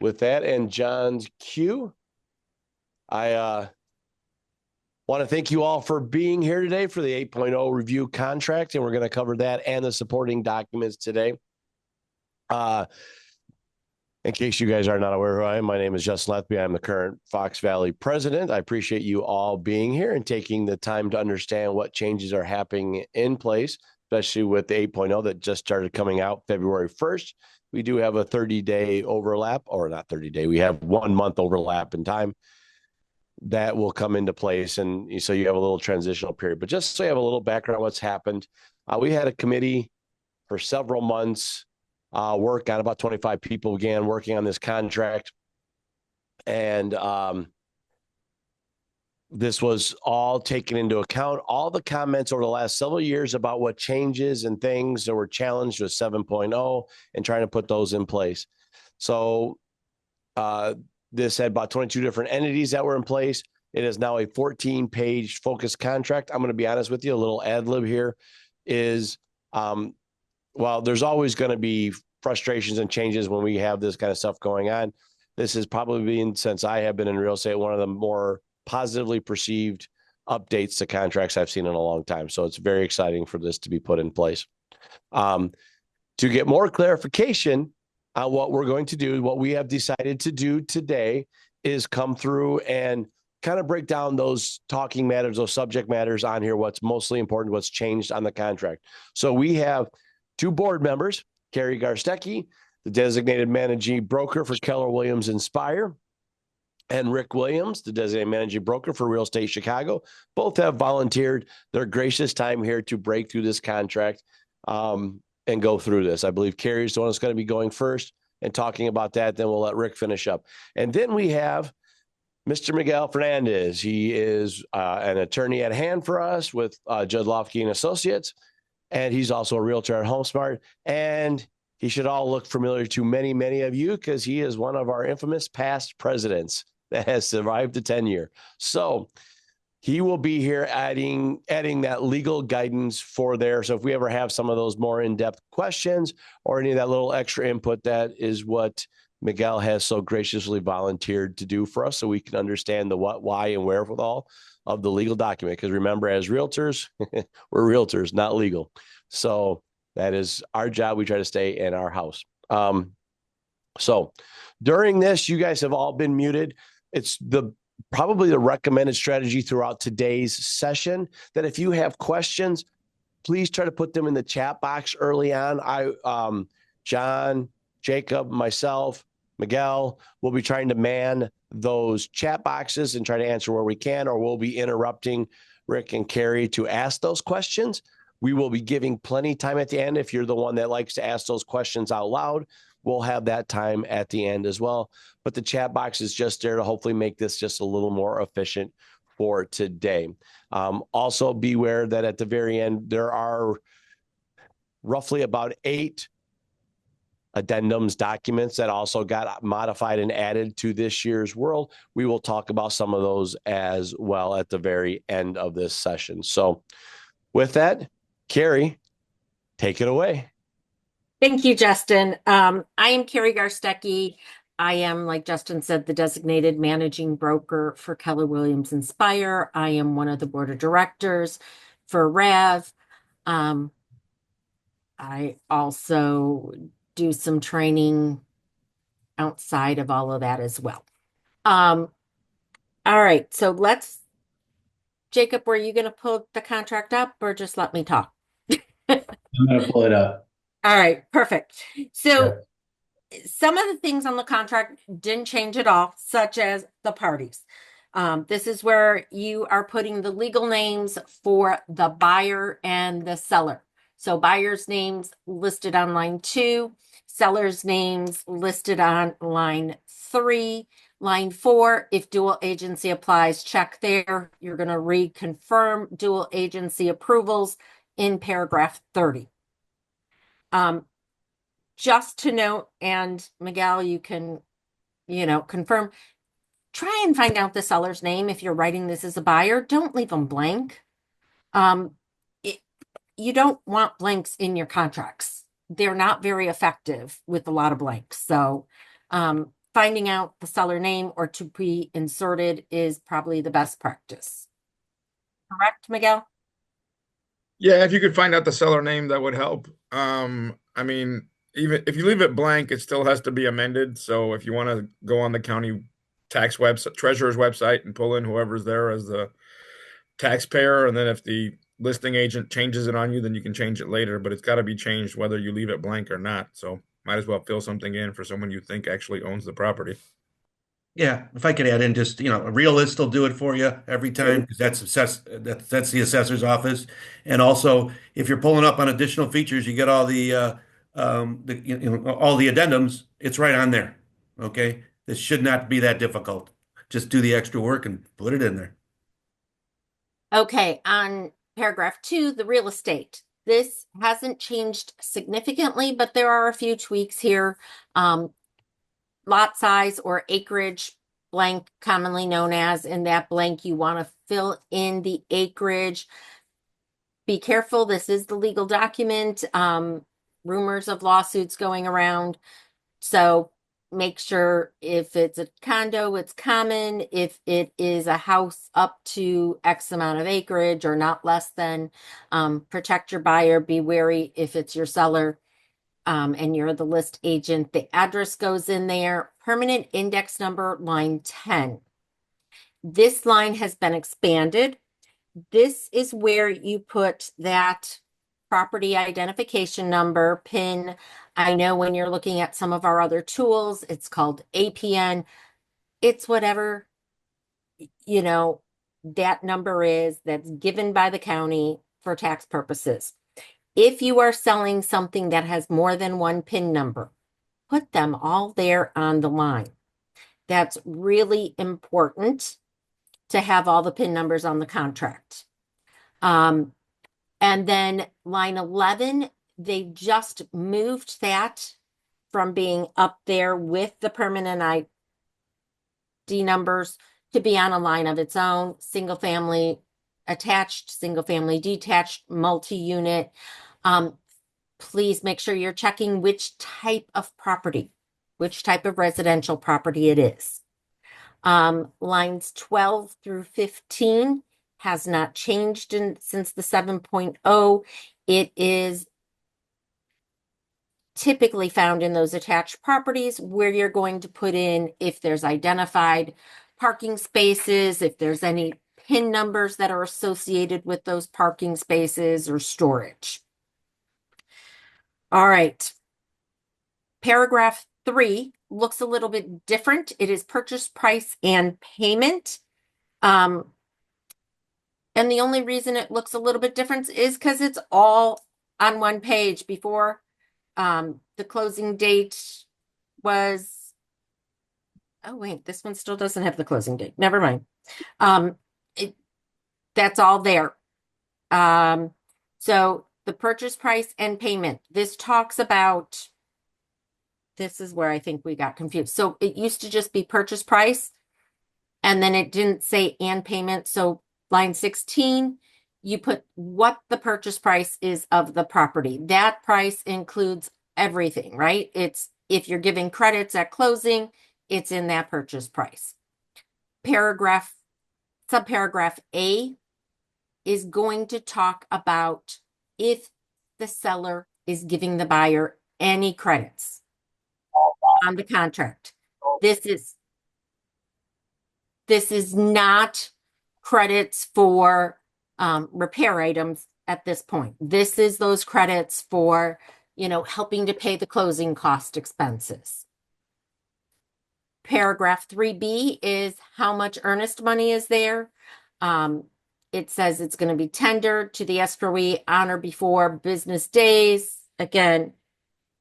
with that and John's cue, I want to thank you all for being here today for the 8.0 review contract, and we're going to cover that and the supporting documents today. In case you guys are not aware who I am, my name is Justin Lethby. I'm the current Fox Valley president. I appreciate you all being here and taking the time to understand what changes are happening in place, especially with the 8.0 that just started coming out February 1st. We do have a 30-day overlap, or not 30-day. We have 1 month overlap in time that will come into place. And so you have a little transitional period. But just so you have a little background on what's happened, we had a committee for several months work on. About 25 people began working on this contract. And this was all taken into account. All the comments over the last several years about what changes and things that were challenged with 7.0 and trying to put those in place. So this had about 22 different entities that were in place. It is now a 14-page focused contract. I'm going to be honest with you, a little ad lib here is, while there's always going to be frustrations and changes when we have this kind of stuff going on, this has probably been, since I have been in real estate, one of the more positively perceived updates to contracts I've seen in a long time. So it's very exciting for this to be put in place. To get more clarification on what we're going to do, what we have decided to do today is come through and kind of break down those talking matters, those subject matters on here, what's mostly important, what's changed on the contract. So we have 2 board members, Carrie Garstecki, the designated managing broker for Keller Williams Inspire, and Rick Williams, the designated managing broker for Real Estate Chicago. Both have volunteered their gracious time here to break through this contract and go through this. I believe Carrie's the one that's going to be going first and talking about that. Then we'll let Rick finish up. And then we have Mr. Miguel Fernandez. He is an attorney at hand for us with Judd Lofke and Associates. And he's also a realtor at HomeSmart. And he should all look familiar to many, many of you because he is one of our infamous past presidents that has survived the tenure. So he will be here adding that legal guidance for there. So if we ever have some of those more in-depth questions or any of that little extra input, that is what Miguel has so graciously volunteered to do for us so we can understand the what, why, and wherewithal of the legal document. Because remember, as realtors, we're realtors, not legal. So that is our job. We try to stay in our house. So during this, you guys have all been muted. It's probably the recommended strategy throughout today's session that if you have questions, please try to put them in the chat box early on. John, Jacob, myself, Miguel will be trying to man those chat boxes and try to answer where we can, or we'll be interrupting Rick and Carrie to ask those questions. We will be giving plenty time at the end. If you're the one that likes to ask those questions out loud, we'll have that time at the end as well. But the chat box is just there to hopefully make this just a little more efficient for today. Also beware that at the very end, there are roughly about 8 addendums documents that also got modified and added to this year's world. We will talk about some of those as well at the very end of this session. So with that, Carrie, take it away. Thank you, Justin. I am Carrie Garstecki. I am, like Justin said, the designated managing broker for Keller Williams Inspire. I am one of the board of directors for RAV. I also do some training outside of all of that as well. All right, so Jacob, were you going to pull the contract up or just let me talk? I'm going to pull it up. All right, perfect. So Sure. Some of the things on the contract didn't change at all, such as the parties. This is where you are putting the legal names for the buyer and the seller. So buyer's names listed on line 2, seller's names listed on line 3. Line 4, if dual agency applies, check there. You're going to reconfirm dual agency approvals in paragraph 30. Just to note, and Miguel, you can, confirm, try and find out the seller's name. If you're writing this as a buyer, don't leave them blank. You don't want blanks in your contracts. They're not very effective with a lot of blanks. So finding out the seller name or to be inserted is probably the best practice. Correct, Miguel? Yeah, if you could find out the seller name, that would help. I mean, even if you leave it blank, it still has to be amended. So if you want to go on the county tax website, treasurer's website, and pull in whoever's there as the taxpayer, and then if the listing agent changes it on you, then you can change it later. But it's got to be changed whether you leave it blank or not. So might as well fill something in for someone you think actually owns the property. Yeah, if I could add in just, a realist will do it for you every time because that's the assessor's office. And also, if you're pulling up on additional features, you get all all the addendums, it's right on there. Okay? This should not be that difficult. Just do the extra work and put it in there. Okay, on paragraph 2, the real estate. This hasn't changed significantly, but there are a few tweaks here. Lot size or acreage blank, commonly known as. In that blank, you want to fill in the acreage. Be careful, this is the legal document. Rumors of lawsuits going around. So make sure if it's a condo, it's common. If it is a house up to X amount of acreage or not less than, protect your buyer. Be wary if it's your seller. And you're the list agent, the address goes in there. Permanent index number, line 10. This line has been expanded. This is where you put that property identification number, PIN. I know when you're looking at some of our other tools, it's called APN. It's whatever, that number is that's given by the county for tax purposes. If you are selling something that has more than one PIN number, put them all there on the line. That's really important to have all the PIN numbers on the contract. And then line 11, they just moved that from being up there with the permanent ID numbers to be on a line of its own, single family attached, single family detached, multi-unit. Please make sure you're checking which type of property, which type of residential property it is. Lines 12 through 15 has not changed since the 7.0. It is typically found in those attached properties where you're going to put in if there's identified parking spaces, if there's any PIN numbers that are associated with those parking spaces or storage. All right. Paragraph 3 looks a little bit different. It is purchase price and payment. And the only reason it looks a little bit different is because it's all on one page. Before, the closing date was, oh wait, this one still doesn't have the closing date. Never mind. That's all there. So the purchase price and payment, this talks about, this is where I think we got confused. So it used to just be purchase price, and then it didn't say and payment. So line 16, you put what the purchase price is of the property. That price includes everything, right? It's if you're giving credits at closing, it's in that purchase price. Subparagraph A is going to talk about if the seller is giving the buyer any credits on the contract. This is not credits for repair items at this point. This is those credits for, helping to pay the closing cost expenses. Paragraph 3B is how much earnest money is there. It says it's going to be tendered to the escrowee on or before business days. Again,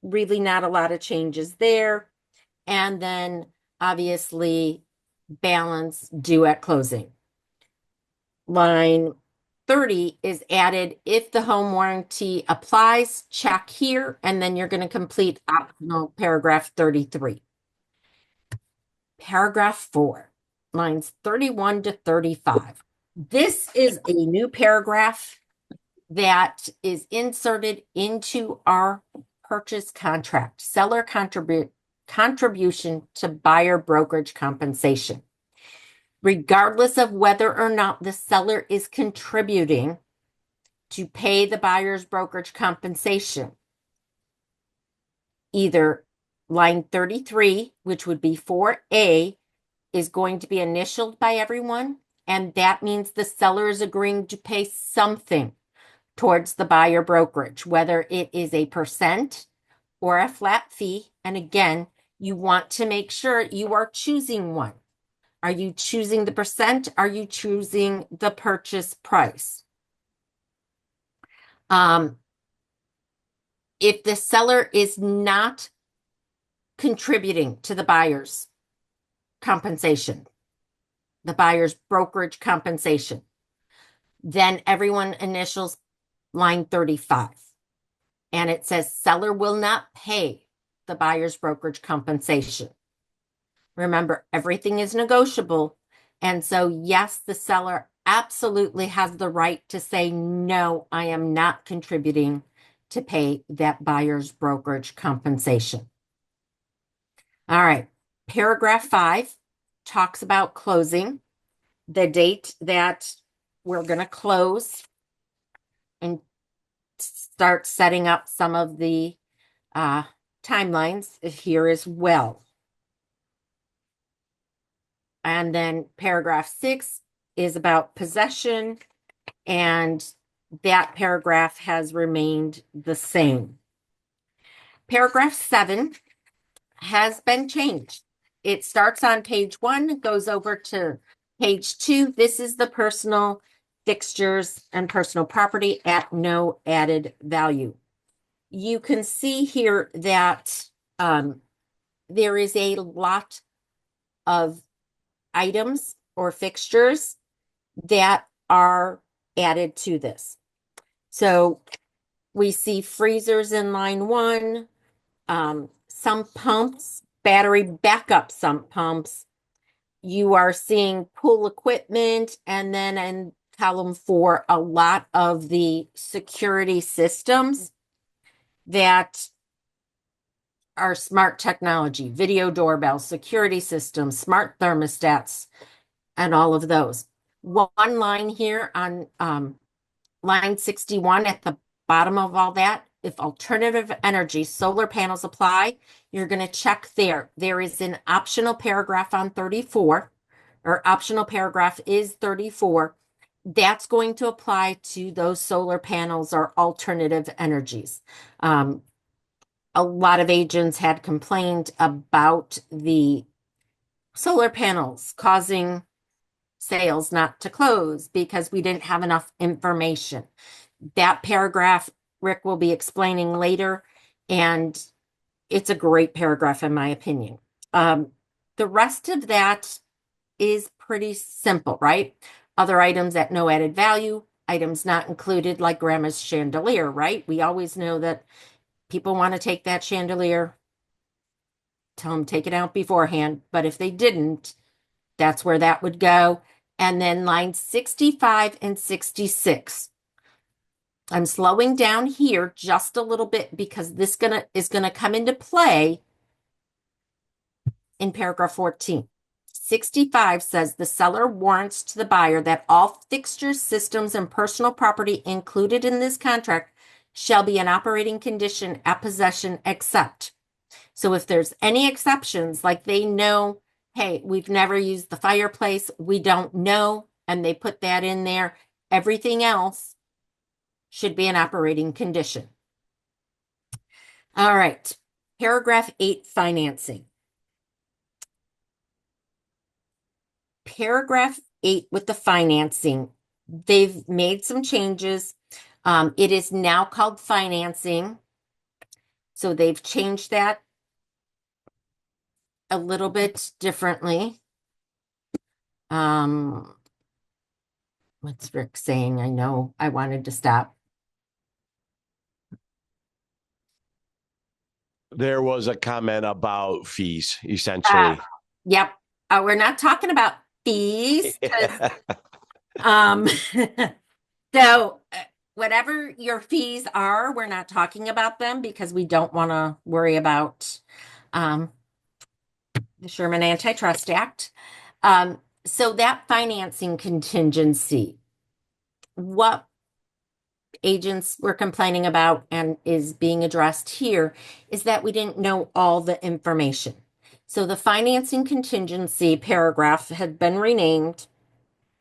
really not a lot of changes there. And then obviously balance due at closing. Line 30 is added if the home warranty applies, check here, and then you're going to complete optional paragraph 33. Paragraph 4, lines 31 to 35. This is a new paragraph that is inserted into our purchase contract. Seller contribution to buyer brokerage compensation. Regardless of whether or not the seller is contributing to pay the buyer's brokerage compensation, either line 33, which would be 4A, is going to be initialed by everyone, and that means the seller is agreeing to pay something towards the buyer brokerage, whether it is a percent or a flat fee. And again, you want to make sure you are choosing one. Are you choosing the percent? Are you choosing the purchase price? If the seller is not contributing to the buyer's compensation, the buyer's brokerage compensation, then everyone initials line 35. And it says seller will not pay the buyer's brokerage compensation. Remember, everything is negotiable. And so, yes, the seller absolutely has the right to say, no, I am not contributing to pay that buyer's brokerage compensation. All right. Paragraph 5 talks about closing, the date that we're going to close and start setting up some of the timelines here as well. And then paragraph 6 is about possession, and that paragraph has remained the same. Paragraph 7 has been changed. It starts on page 1, goes over to page 2. This is the personal fixtures and personal property at no added value. You can see here that there is a lot of items or fixtures that are added to this. So we see freezers in line 1, sump pumps, battery backup sump pumps. You are seeing pool equipment, and then in column 4, a lot of the security systems that are smart technology, video doorbells, security systems, smart thermostats, and all of those. One line here on line 61 at the bottom of all that, if alternative energy solar panels apply, you're going to check there. There is an optional paragraph on 34, or optional paragraph is 34. That's going to apply to those solar panels or alternative energies. A lot of agents had complained about the solar panels causing sales not to close because we didn't have enough information. That paragraph Rick will be explaining later, and it's a great paragraph in my opinion. The rest of that is pretty simple, right? Other items at no added value, items not included like grandma's chandelier, right? We always know that people want to take that chandelier, tell them take it out beforehand, but if they didn't, that's where that would go. And then lines 65 and 66. I'm slowing down here just a little bit because this is gonna come into play in paragraph 14. 65 says the seller warrants to the buyer that all fixtures, systems, and personal property included in this contract shall be in operating condition at possession except. So if there's any exceptions, like they know, hey, we've never used the fireplace, we don't know, and they put that in there, everything else should be in operating condition. All right, paragraph 8, financing. Paragraph 8 with the financing, they've made some changes. It is now called financing. So they've changed that a little bit differently. What's Rick saying? I know I wanted to stop. There was a comment about fees, essentially. Yep. We're not talking about fees. So whatever your fees are, we're not talking about them because we don't want to worry about the Sherman Antitrust Act. So that financing contingency, what agents were complaining about and is being addressed here is that we didn't know all the information. So the financing contingency paragraph had been renamed.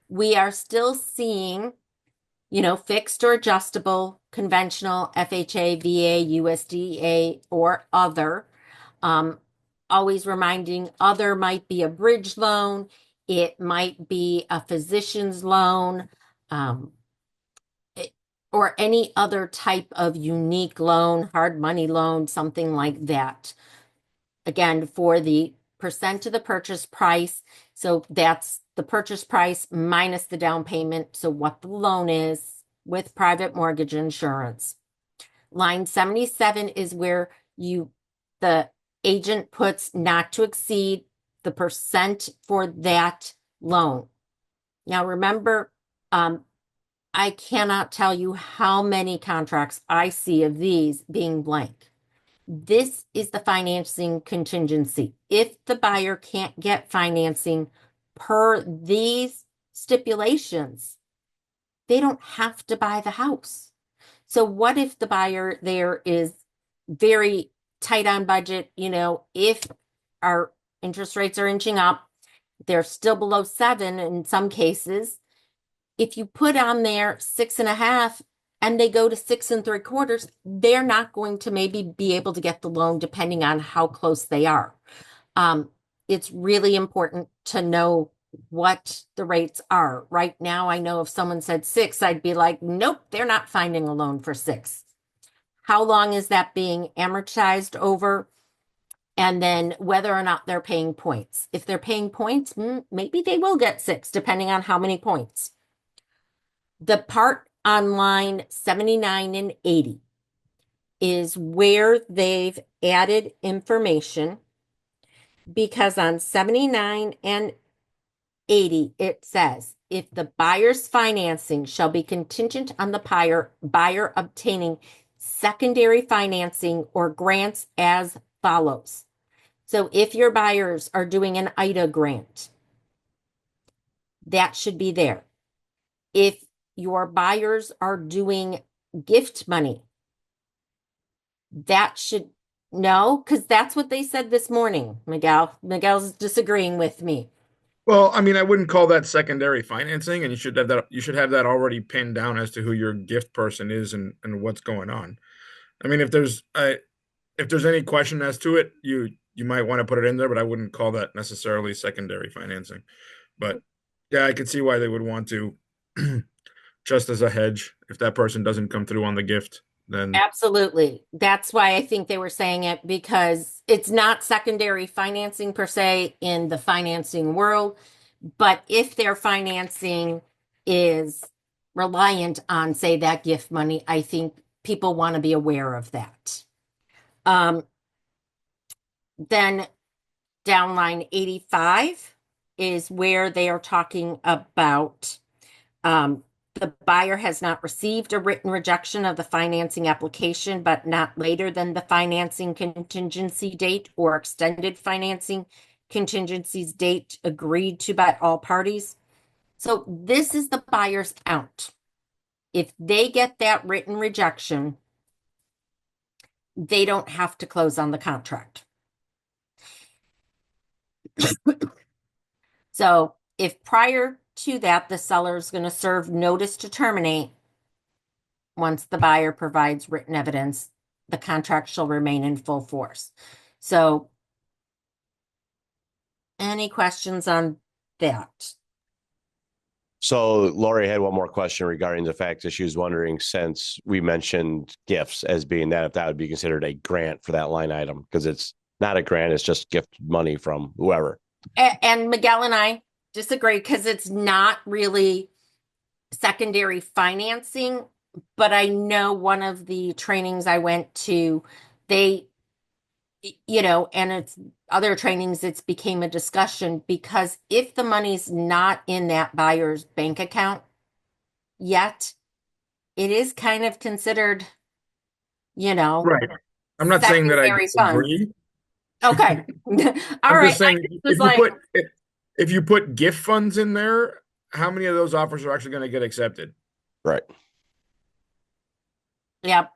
We are still seeing, fixed or adjustable, conventional, FHA, VA, USDA, or other. Always reminding other might be a bridge loan. It might be a physician's loan. Or any other type of unique loan, hard money loan, something like that. Again, for the percent of the purchase price. So that's the purchase price minus the down payment. So what the loan is with private mortgage insurance. Line 77 is where the agent puts not to exceed the percent for that loan. Now remember, I cannot tell you how many contracts I see of these being blank. This is the financing contingency. If the buyer can't get financing per these stipulations, they don't have to buy the house. So what if the buyer there is very tight on budget? If our interest rates are inching up, they're still below 7 in some cases. If you put on there 6.5 and they go to 6.75, they're not going to maybe be able to get the loan depending on how close they are. It's really important to know what the rates are. Right now, I know if someone said 6, I'd be like, nope, they're not finding a loan for 6. How long is that being amortized over? And then whether or not they're paying points. If they're paying points, maybe they will get 6, depending on how many points. The part on line 79 and 80 is where they've added information, because on 79 and 80, it says, if the buyer's financing shall be contingent on the buyer obtaining secondary financing or grants as follows. So if your buyers are doing an IDA grant, that should be there. If your buyers are doing gift money, that should because that's what they said this morning. Miguel's disagreeing with me. Well, I mean, I wouldn't call that secondary financing, and you should have that already pinned down as to who your gift person is and what's going on. I mean, if there's any question as to it, you might want to put it in there, but I wouldn't call that necessarily secondary financing. But yeah, I could see why they would want to just as a hedge. If that person doesn't come through on the gift, then Absolutely. That's why I think they were saying it, because it's not secondary financing per se in the financing world. But if their financing is reliant on, say, that gift money, I think people want to be aware of that. Then down line 85 is where they are talking about the buyer has not received a written rejection of the financing application, but not later than the financing contingency date or extended financing contingencies date agreed to by all parties. So this is the buyer's out. If they get that written rejection, they don't have to close on the contract. So if prior to that, the seller is going to serve notice to terminate, once the buyer provides written evidence, the contract shall remain in full force. So any questions on that? So Lori had one more question regarding the fact that she was wondering, since we mentioned gifts as being that, if that would be considered a grant for that line item, because it's not a grant, it's just gift money from whoever. And Miguel and I disagree, because it's not really secondary financing. But I know one of the trainings I went to, they, and it's other trainings, it's became a discussion, because if the money's not in that buyer's bank account yet, it is kind of considered, right. I'm not saying that I secondary funds. disagree. Okay. All I'm right. just saying, I was like, if you put gift funds in there, how many of those offers are actually going to get accepted? Right. yep.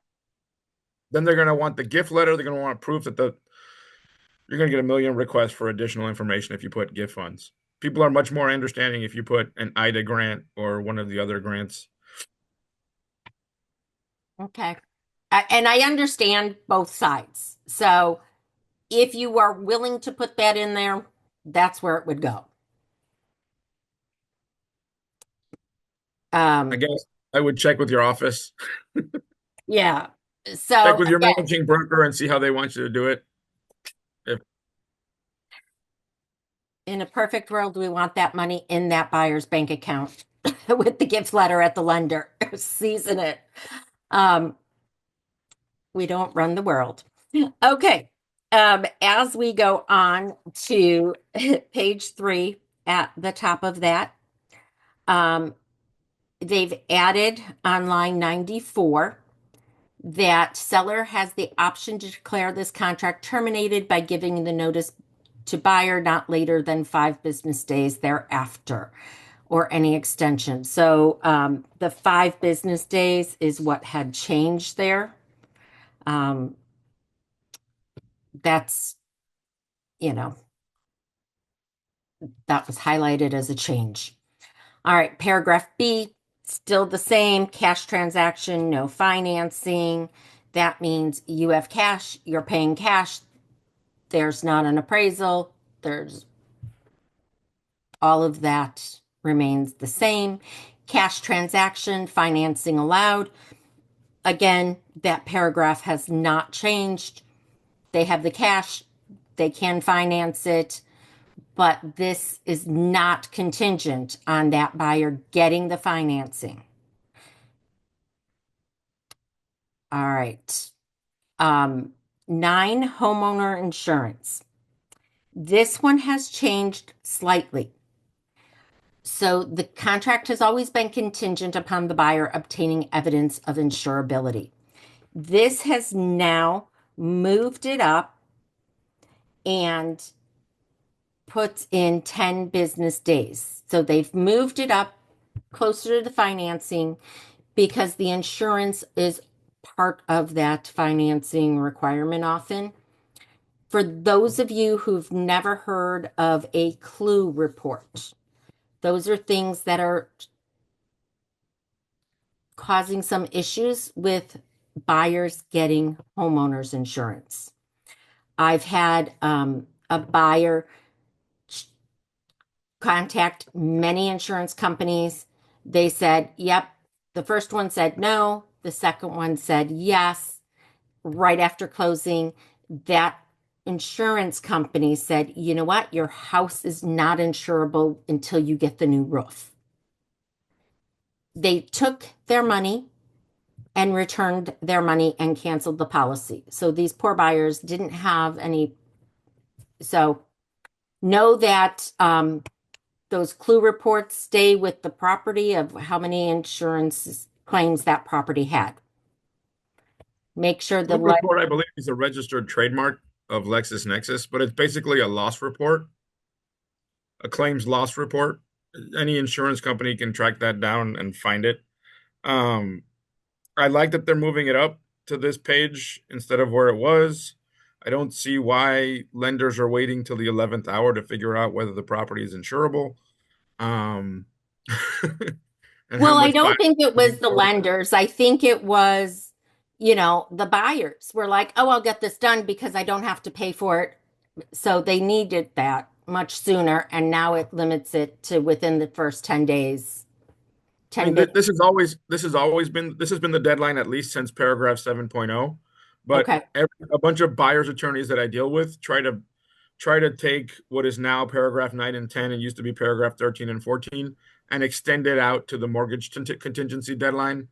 Then they're going to want the gift letter. They're going to want proof that you're going to get a million requests for additional information if you put gift funds. People are much more understanding if you put an IDA grant or one of the other grants. Okay. And I understand both sides. So if you are willing to put that in there, that's where it would go. I guess I would check with your office, Yeah. check So with your again, managing broker and see how they want you to do it. If in a perfect world, we want that money in that buyer's bank account with the gift letter at the lender. Season it. Um, we don't run the world. Okay. As we go on to page 3 at the top of that, they've added on line 94 that seller has the option to declare this contract terminated by giving the notice to buyer not later than 5 business days thereafter or any extension. So the 5 business days is what had changed there. That's, you know, that was highlighted as a change. All right, paragraph B, still the same, cash transaction, no financing. That means you have cash, you're paying cash. There's not an appraisal. There's all of that remains the same. Cash transaction, financing allowed. Again, that paragraph has not changed. They have the cash, they can finance it, but this is not contingent on that buyer getting the financing. All right. 9, homeowner insurance. This one has changed slightly. So the contract has always been contingent upon the buyer obtaining evidence of insurability. This has now moved it up and puts in 10 business days. So they've moved it up closer to the financing because the insurance is part of that financing requirement often. For those of you who've never heard of a clue report, those are things that are causing some issues with buyers getting homeowners insurance. I've had a buyer contact many insurance companies. They said, yep. The first one said no. The second one said yes. Right after closing, that insurance company said, you know what? Your house is not insurable until you get the new roof. They took their money and returned their money and canceled the policy. So these poor buyers didn't have any. So know that those clue reports stay with the property of how many insurance claims that property had. Make sure the Clue report, I believe, is a registered trademark of LexisNexis, but it's basically a loss report, a claims loss report. Any insurance company can track that down and find it. I like that they're moving it up to this page instead of where it was. I don't see why lenders are waiting till the 11th hour to figure out whether the property is insurable. And how Well, I much don't think it was the buy- lenders. I think it was, the buyers were like, oh, I'll get this done because I don't have to pay for it. So they needed that much sooner. And now it limits it to within the first 10 days. I 10 mean, days. this has been the deadline at least since paragraph 7.0. But Okay. a bunch of buyers attorneys that I deal with try to take what is now paragraph 9 and 10 and used to be paragraph 13 and 14 and extend it out to the mortgage contingency deadline.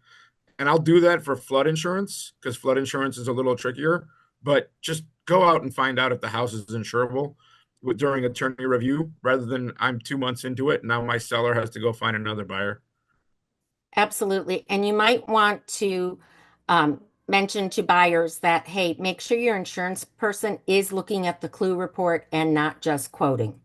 And I'll do that for flood insurance because flood insurance is a little trickier. But just go out and find out if the house is insurable during attorney review rather than I'm 2 months into it. Now my seller has to go find another buyer. Absolutely. And you might want to mention to buyers that, hey, make sure your insurance person is looking at the clue report and not just quoting.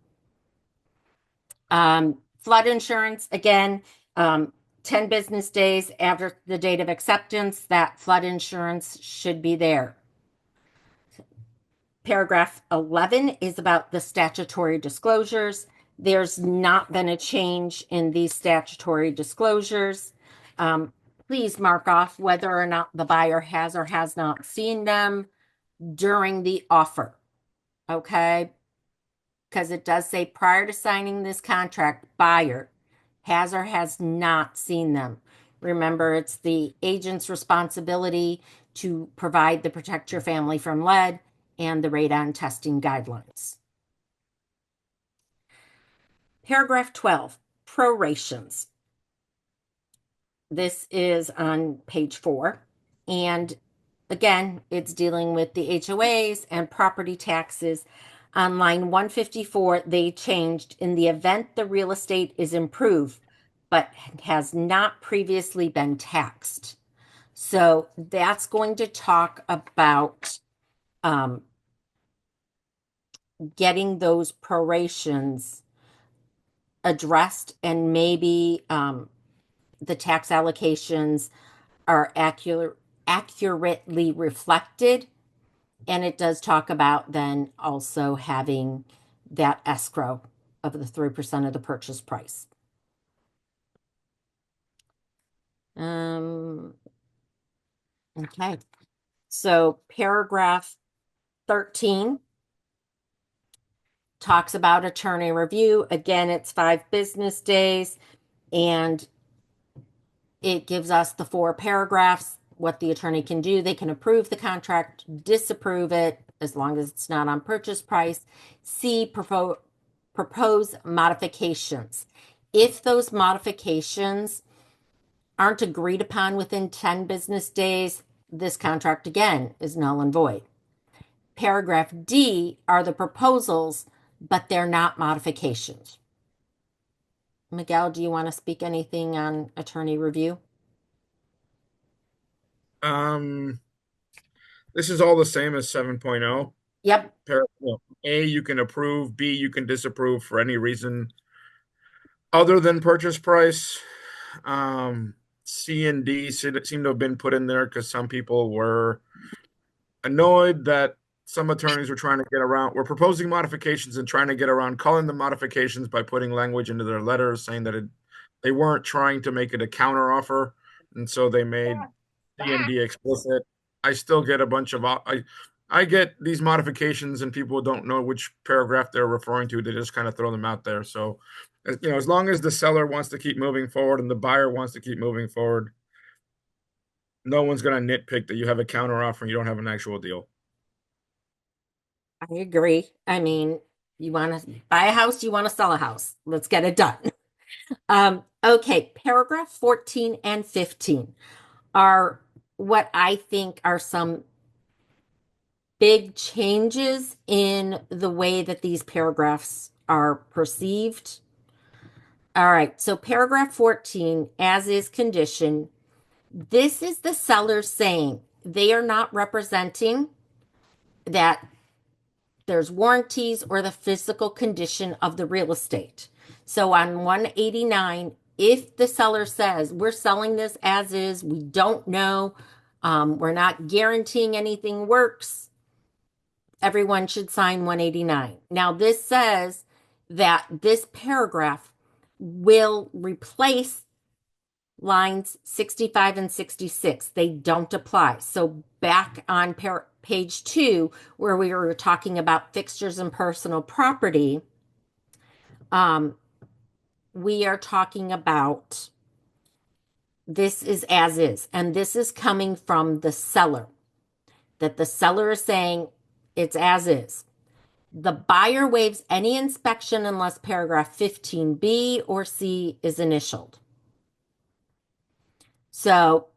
Flood insurance, again, 10 business days after the date of acceptance, that flood insurance should be there. Paragraph 11 is about the statutory disclosures. There's not been a change in these statutory disclosures. Please mark off whether or not the buyer has or has not seen them during the offer. Okay? Because it does say prior to signing this contract, buyer has or has not seen them. Remember, it's the agent's responsibility to provide the Protect Your Family from Lead and the radon testing guidelines. Paragraph 12, prorations. This is on page 4. And again, it's dealing with the HOAs and property taxes. On line 154, they changed in the event the real estate is improved, but has not previously been taxed. So that's going to talk about getting those prorations addressed, and maybe the tax allocations are accurately reflected. And it does talk about then also having that escrow of the 3% of the purchase price. Okay. So paragraph 13 talks about attorney review. Again, it's 5 business days, and it gives us the 4 paragraphs, what the attorney can do. They can approve the contract, disapprove it, as long as it's not on purchase price. C, propose modifications. If those modifications aren't agreed upon within 10 business days, this contract again is null and void. Paragraph D are the proposals, but they're not modifications. Miguel, do you want to speak anything on attorney review? This is all the same as 7.0. Yep. A, you can approve. B, you can disapprove for any reason other than purchase price. C and D seem to have been put in there because some people were annoyed that some attorneys were trying to get around, were proposing modifications and trying to get around calling them modifications by putting language into their letters saying that they weren't trying to make it a counter offer. And so they made C and D explicit. I still get a bunch of, I get these modifications and people don't know which paragraph they're referring to. They just kind of throw them out there. So, as long as the seller wants to keep moving forward and the buyer wants to keep moving forward, no one's going to nitpick that you have a counter offer and you don't have an actual deal. I agree. I mean, you want to buy a house, you want to sell a house. Let's get it done. Okay, paragraph 14 and 15 are what I think are some big changes in the way that these paragraphs are perceived. All right, so paragraph 14, as is condition, this is the seller saying they are not representing that there's warranties or the physical condition of the real estate. So on 189, if the seller says, we're selling this as is, we don't know, we're not guaranteeing anything works, everyone should sign 189. Now, this says that this paragraph will replace lines 65 and 66. They don't apply. So back on page 2, where we were talking about fixtures and personal property, we are talking about this is as is, and this is coming from the seller, that the seller is saying it's as is. The buyer waives any inspection unless paragraph 15B or C is initialed. So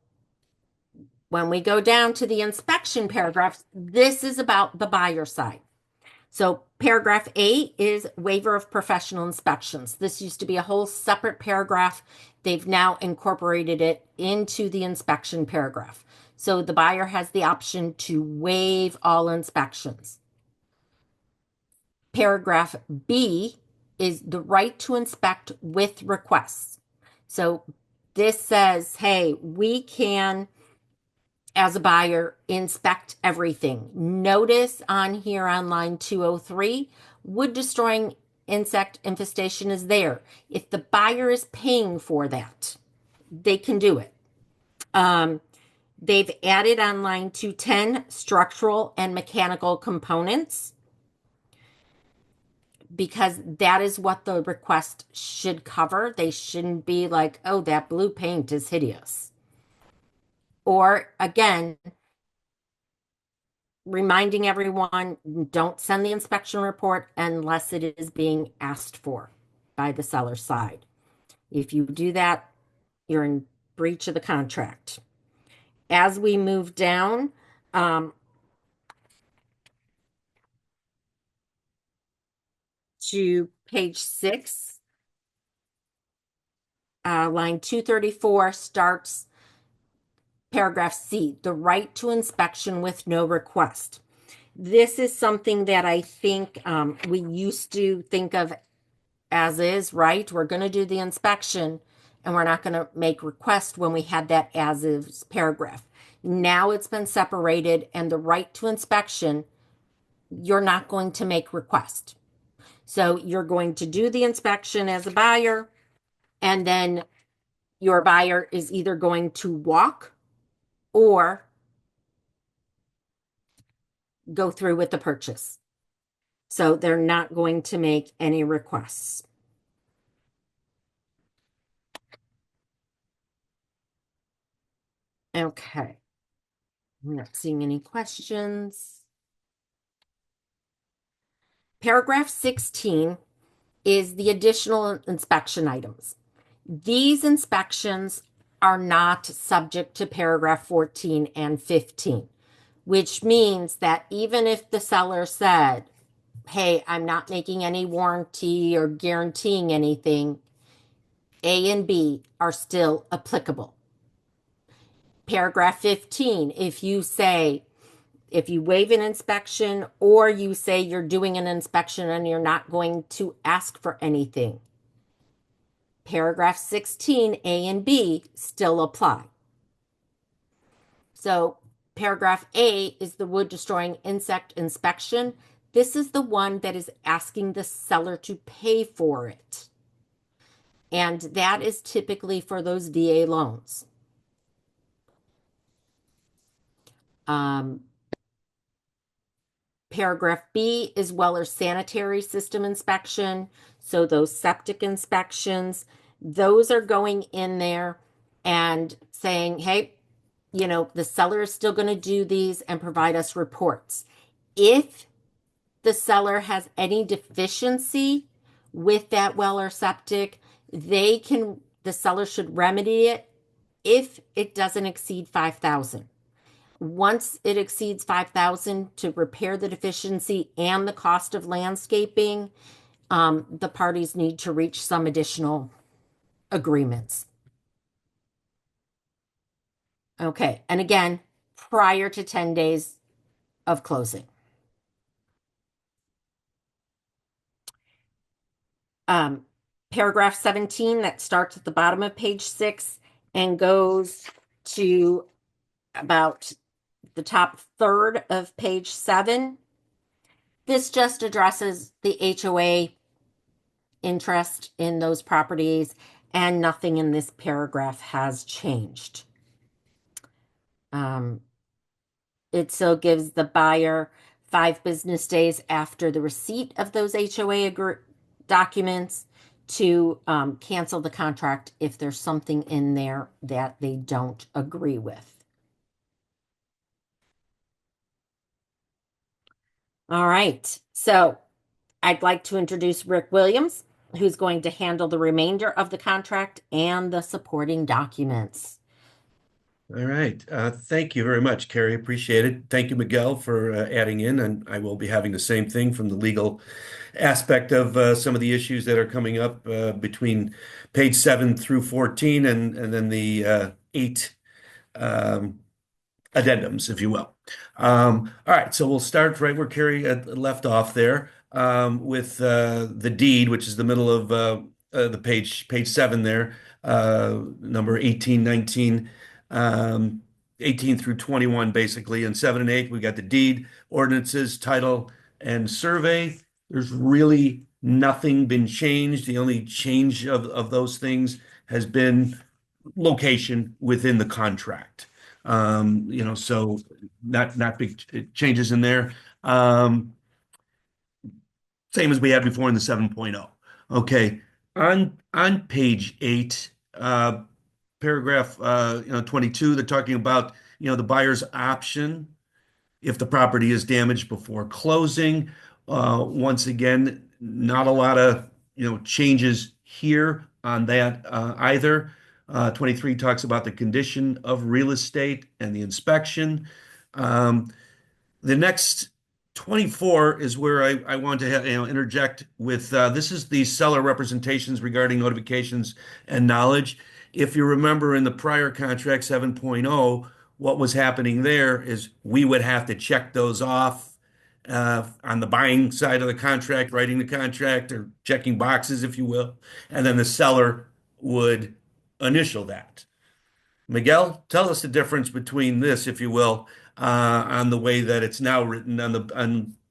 when we go down to the inspection paragraphs, this is about the buyer side. So paragraph A is waiver of professional inspections. This used to be a whole separate paragraph. They've now incorporated it into the inspection paragraph. So the buyer has the option to waive all inspections. Paragraph B is the right to inspect with requests. So this says, hey, we can, as a buyer, inspect everything. Notice on here on line 203, wood destroying insect infestation is there. If the buyer is paying for that, they can do it. They've added on line 210 structural and mechanical components, because that is what the request should cover. They shouldn't be like, oh, that blue paint is hideous. Or again, reminding everyone, don't send the inspection report unless it is being asked for by the seller's side. If you do that, you're in breach of the contract. As we move down, to page 6, line 234 starts paragraph C, the right to inspection with no request. This is something that I think we used to think of as is, right? We're going to do the inspection and we're not going to make request when we had that as is paragraph. Now it's been separated, and the right to inspection, you're not going to make request. So you're going to do the inspection as a buyer, and then your buyer is either going to walk or go through with the purchase. So they're not going to make any requests. Okay. I'm not seeing any questions. Paragraph 16 is the additional inspection items. These inspections are not subject to paragraph 14 and 15, which means that even if the seller said, hey, I'm not making any warranty or guaranteeing anything, A and B are still applicable. Paragraph 15, if you waive an inspection, or you say you're doing an inspection and you're not going to ask for anything, paragraph 16, A and B still apply. So paragraph A is the wood destroying insect inspection. This is the one that is asking the seller to pay for it. And that is typically for those VA loans. Paragraph B is Weller sanitary system inspection. So those septic inspections, those are going in there and saying, hey, the seller is still going to do these and provide us reports. If the seller has any deficiency with that well or septic, the seller should remedy it if it doesn't exceed $5,000. Once it exceeds $5,000 to repair the deficiency and the cost of landscaping, the parties need to reach some additional agreements. Okay, and again, prior to 10 days of closing. Paragraph 17 that starts at the bottom of page 6 and goes to about the top third of page 7. This just addresses the HOA interest in those properties, and nothing in this paragraph has changed. It still gives the buyer 5 business days after the receipt of those HOA documents to cancel the contract if there's something in there that they don't agree with. All right, so I'd like to introduce Rick Williams, who's going to handle the remainder of the contract and the supporting documents. All right. Thank you very much, Carrie. Appreciate it. Thank you, Miguel, for adding in. And I will be having the same thing from the legal aspect of some of the issues that are coming up between page 7 through 14 and then the 8 addendums, if you will. All right, so we'll start right where Carrie had left off there, with the deed, which is the middle of the page 7 there, number 18, 19, 18 through 21, basically. And 7 and 8, we got the deed, ordinances, title, and survey. There's really nothing been changed. The only change of those things has been location within the contract. So not big changes in there. Same as we had before in the 7.0. Okay, on page 8, paragraph 22, they're talking about the buyer's option if the property is damaged before closing. Once again, not a lot of changes here on that either. 23 talks about the condition of real estate and the inspection. The next 24 is where I want to interject with this is the seller representations regarding notifications and knowledge. If you remember in the prior contract 7.0, what was happening there is we would have to check those off on the buying side of the contract, writing the contract or checking boxes, if you will, and then the seller would initial that. Miguel, tell us the difference between this, if you will, on the way that it's now written on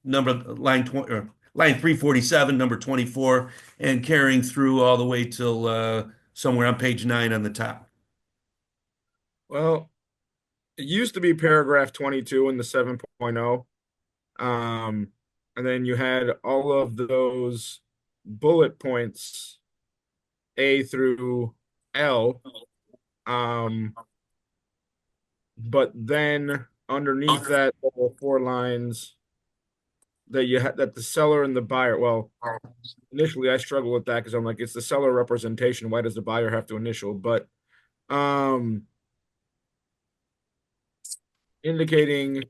line 20, or line 347, number 24, and carrying through all the way till somewhere on page 9 on the top. Well, it used to be paragraph 22 in the 7.0. And then you had all of those bullet points, A through L. But then underneath that, there were 4 lines that you had that the seller and the buyer. Well, initially I struggled with that because I'm like, it's the seller representation. Why does the buyer have to initial? But indicating.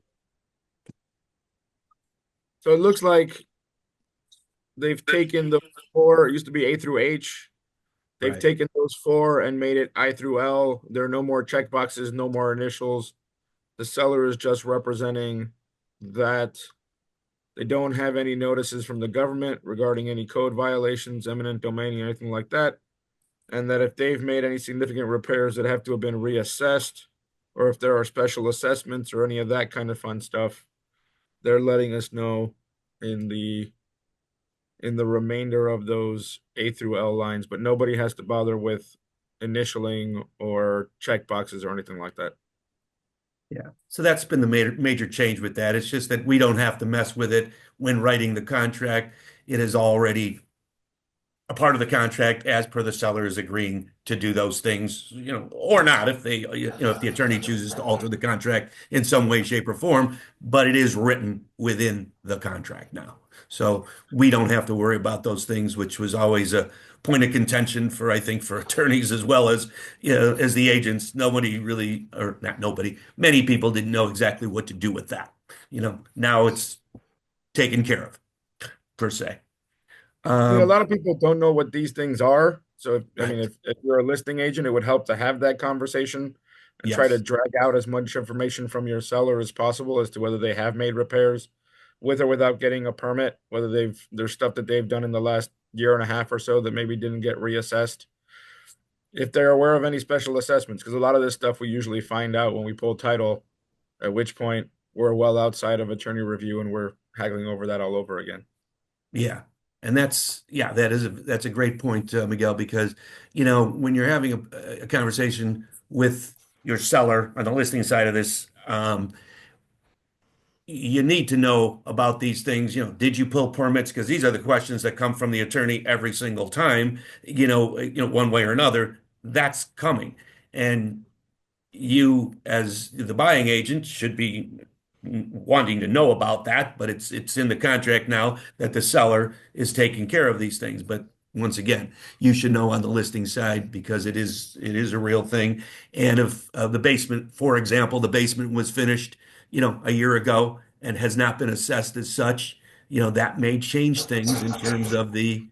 So it looks like they've taken the 4. It used to be A through H. They've Right. taken those 4 and made it I through L. There are no more check boxes, no more initials. The seller is just representing that they don't have any notices from the government regarding any code violations, eminent domain, or anything like that. And that if they've made any significant repairs that have to have been reassessed, or if there are special assessments or any of that kind of fun stuff, they're letting us know in the remainder of those A through L lines, but nobody has to bother with initialing or check boxes or anything like that. Yeah. So that's been the major change with that. It's just that we don't have to mess with it when writing the contract. It is already a part of the contract as per the seller is agreeing to do those things, or not if they, if the attorney chooses to alter the contract in some way, shape, or form, but it is written within the contract now. So we don't have to worry about those things, which was always a point of contention for, I think, for attorneys as well as, as the agents. Nobody really, or not nobody, many people didn't know exactly what to do with that. Now it's taken care of, per se. I mean, a lot of people don't know what these things are. So, Right. if you're a listing agent, it would help to have that conversation and try to Yes. drag out as much information from your seller as possible as to whether they have made repairs with or without getting a permit, whether there's stuff that they've done in the last year and a half or so that maybe didn't get reassessed. If they're aware of any special assessments, because a lot of this stuff we usually find out when we pull title, at which point we're well outside of attorney review and we're haggling over that all over again. Yeah. And that's a great point, Miguel, because when you're having a conversation with your seller on the listing side of this, you need to know about these things. Did you pull permits? Because these are the questions that come from the attorney every single time, one way or another. That's coming. And you, as the buying agent, should be wanting to know about that, but it's in the contract now that the seller is taking care of these things. But once again, you should know on the listing side because it is a real thing. And if the basement, for example, the basement was finished, a year ago and has not been assessed as such, that may change things in terms of the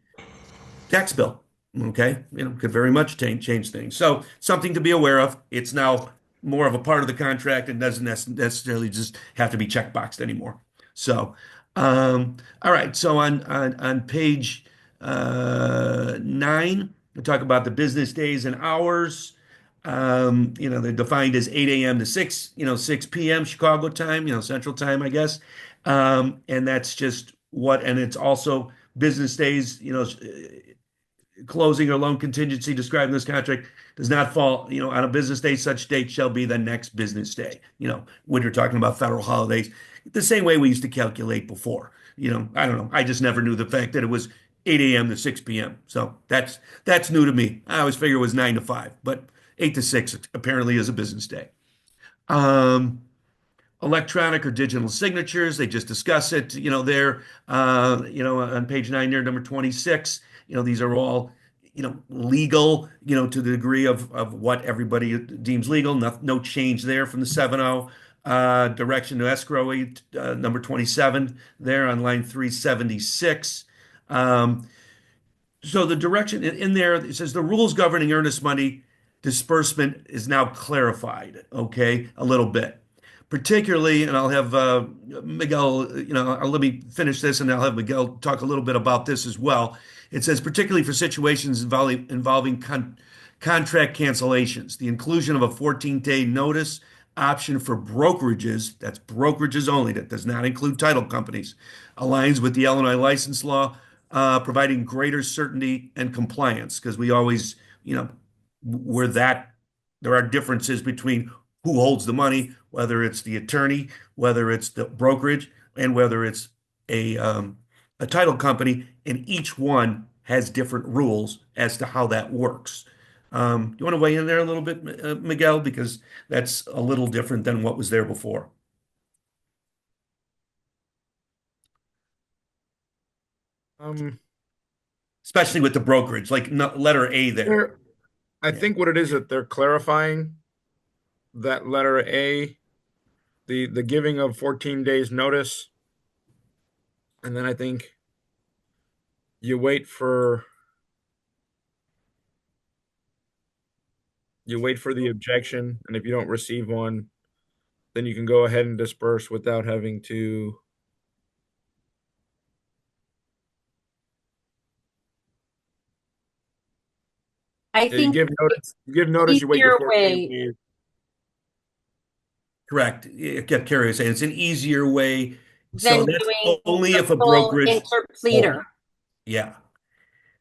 tax bill. Okay, could very much change things. So something to be aware of. It's now more of a part of the contract and doesn't necessarily just have to be checkboxed anymore. So, all right. So on page 9, we talk about the business days and hours. They're defined as 8 a.m. to 6 p.m. Chicago time, Central time, I guess. And that's just and it's also business days, closing or loan contingency described in this contract does not fall, on a business day, such date shall be the next business day. When you're talking about federal holidays, the same way we used to calculate before. I don't know. I just never knew the fact that it was 8 a.m. to 6 p.m. So that's new to me. I always figured it was 9 to 5, but 8 to 6 apparently is a business day. Electronic or digital signatures, they just discuss it, there, on page 9 there, number 26. These are all, legal, to the degree of what everybody deems legal. No change there from the 7.0. Direction to escrow, number 27 there on line 376. So the direction in there, it says the rules governing earnest money disbursement is now clarified, okay, a little bit. Particularly, and I'll have Miguel, let me finish this and I'll have Miguel talk a little bit about this as well. It says, particularly for situations involving contract cancellations, the inclusion of a 14-day notice option for brokerages, that's brokerages only, that does not include title companies, aligns with the Illinois license law, providing greater certainty and compliance, because we always, there are differences between who holds the money, whether it's the attorney, whether it's the brokerage, and whether it's a title company, and each one has different rules as to how that works. You want to weigh in there a little bit, Miguel, because that's a little different than what was there before. Especially with the brokerage, like letter A there. I think what it is that they're clarifying that letter A, the giving of 14 days notice, and then I think you wait for the objection, and if you don't receive one, then you can go ahead and disperse without having to. I You think give notice. You give notice. You wait easier the 14 way. days. Correct. Carrie was saying it's an easier way. So Than that's doing only the if a full brokerage. interpleader. Yeah.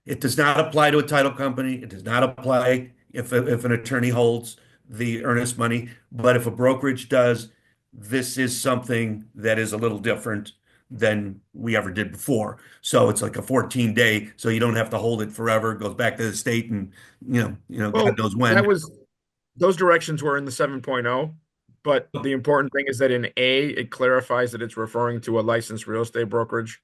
It does not apply to a title company. It does not apply if an attorney holds the earnest money. But if a brokerage does, this is something that is a little different than we ever did before. So it's like a 14-day, so you don't have to hold it forever. It goes back to the state and, Well, God knows when. those directions were in the 7.0, but the important thing is that in A, it clarifies that it's referring to a licensed real estate brokerage.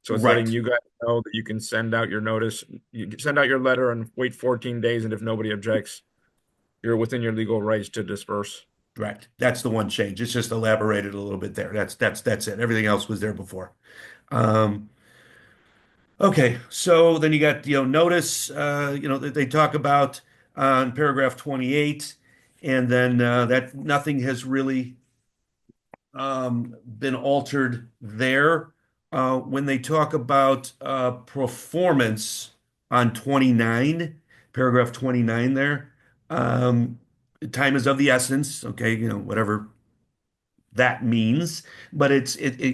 So it's letting Right. you guys know that you can send out your notice, you can send out your letter and wait 14 days, and if nobody objects, you're within your legal rights to disperse. Right. That's the one change. It's just elaborated a little bit there. That's it. Everything else was there before. Okay, so then you got, notice, that they talk about in paragraph 28, and then that nothing has really been altered there. When they talk about performance on 29, paragraph 29 there, time is of the essence, okay, whatever that means, but it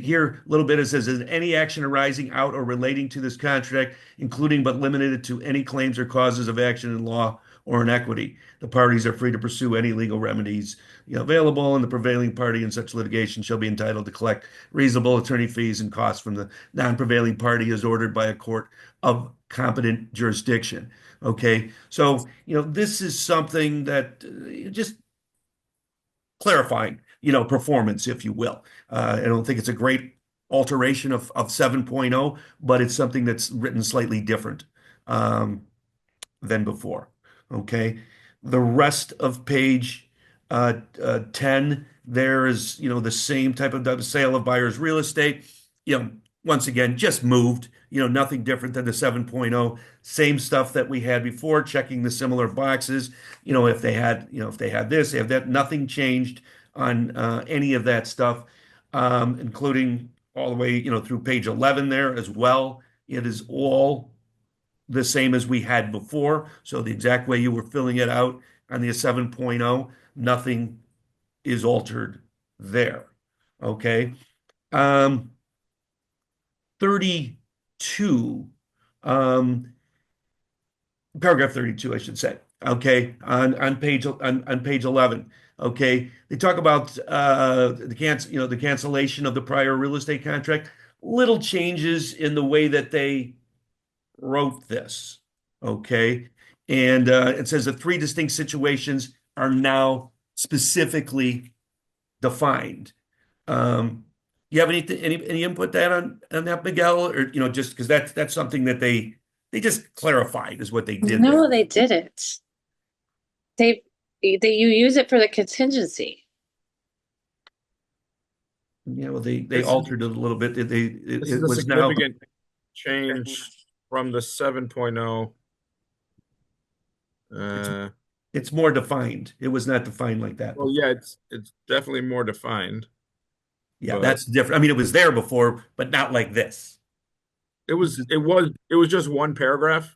here a little bit it says any action arising out or relating to this contract, including but limited to any claims or causes of action in law or in equity. The parties are free to pursue any legal remedies available, and the prevailing party in such litigation shall be entitled to collect reasonable attorney fees and costs from the non-prevailing party as ordered by a court of competent jurisdiction. Okay, so this is something that just clarifying, performance, if you will. I don't think it's a great alteration of 7.0, but it's something that's written slightly different than before. Okay. The rest of page 10, there is, the same type of sale of buyer's real estate. once again, just moved, nothing different than the 7.0, same stuff that we had before, checking the similar boxes. If they had, if they had this, they have that, nothing changed on any of that stuff, including all the way, through page 11 there as well. It is all the same as we had before. So the exact way you were filling it out on the 7.0, nothing is altered there. Okay. 32, paragraph 32, I should say. Okay, on page 11. Okay, they talk about the cancellation of the prior real estate contract. Little changes in the way that they wrote this. Okay, and it says the three distinct situations are now specifically defined. You have any input that on that, Miguel, or just because that's something that they just clarified is what they did No, there. they didn't. You use it for the contingency. Yeah, well, they This is- altered it a little bit. This It is a was now significant change from the 7.0. it's more defined. It was not defined like that. Well, yeah, it's definitely more defined. Yeah, but- that's different. I mean, it was there before, but not like this. It was just one paragraph.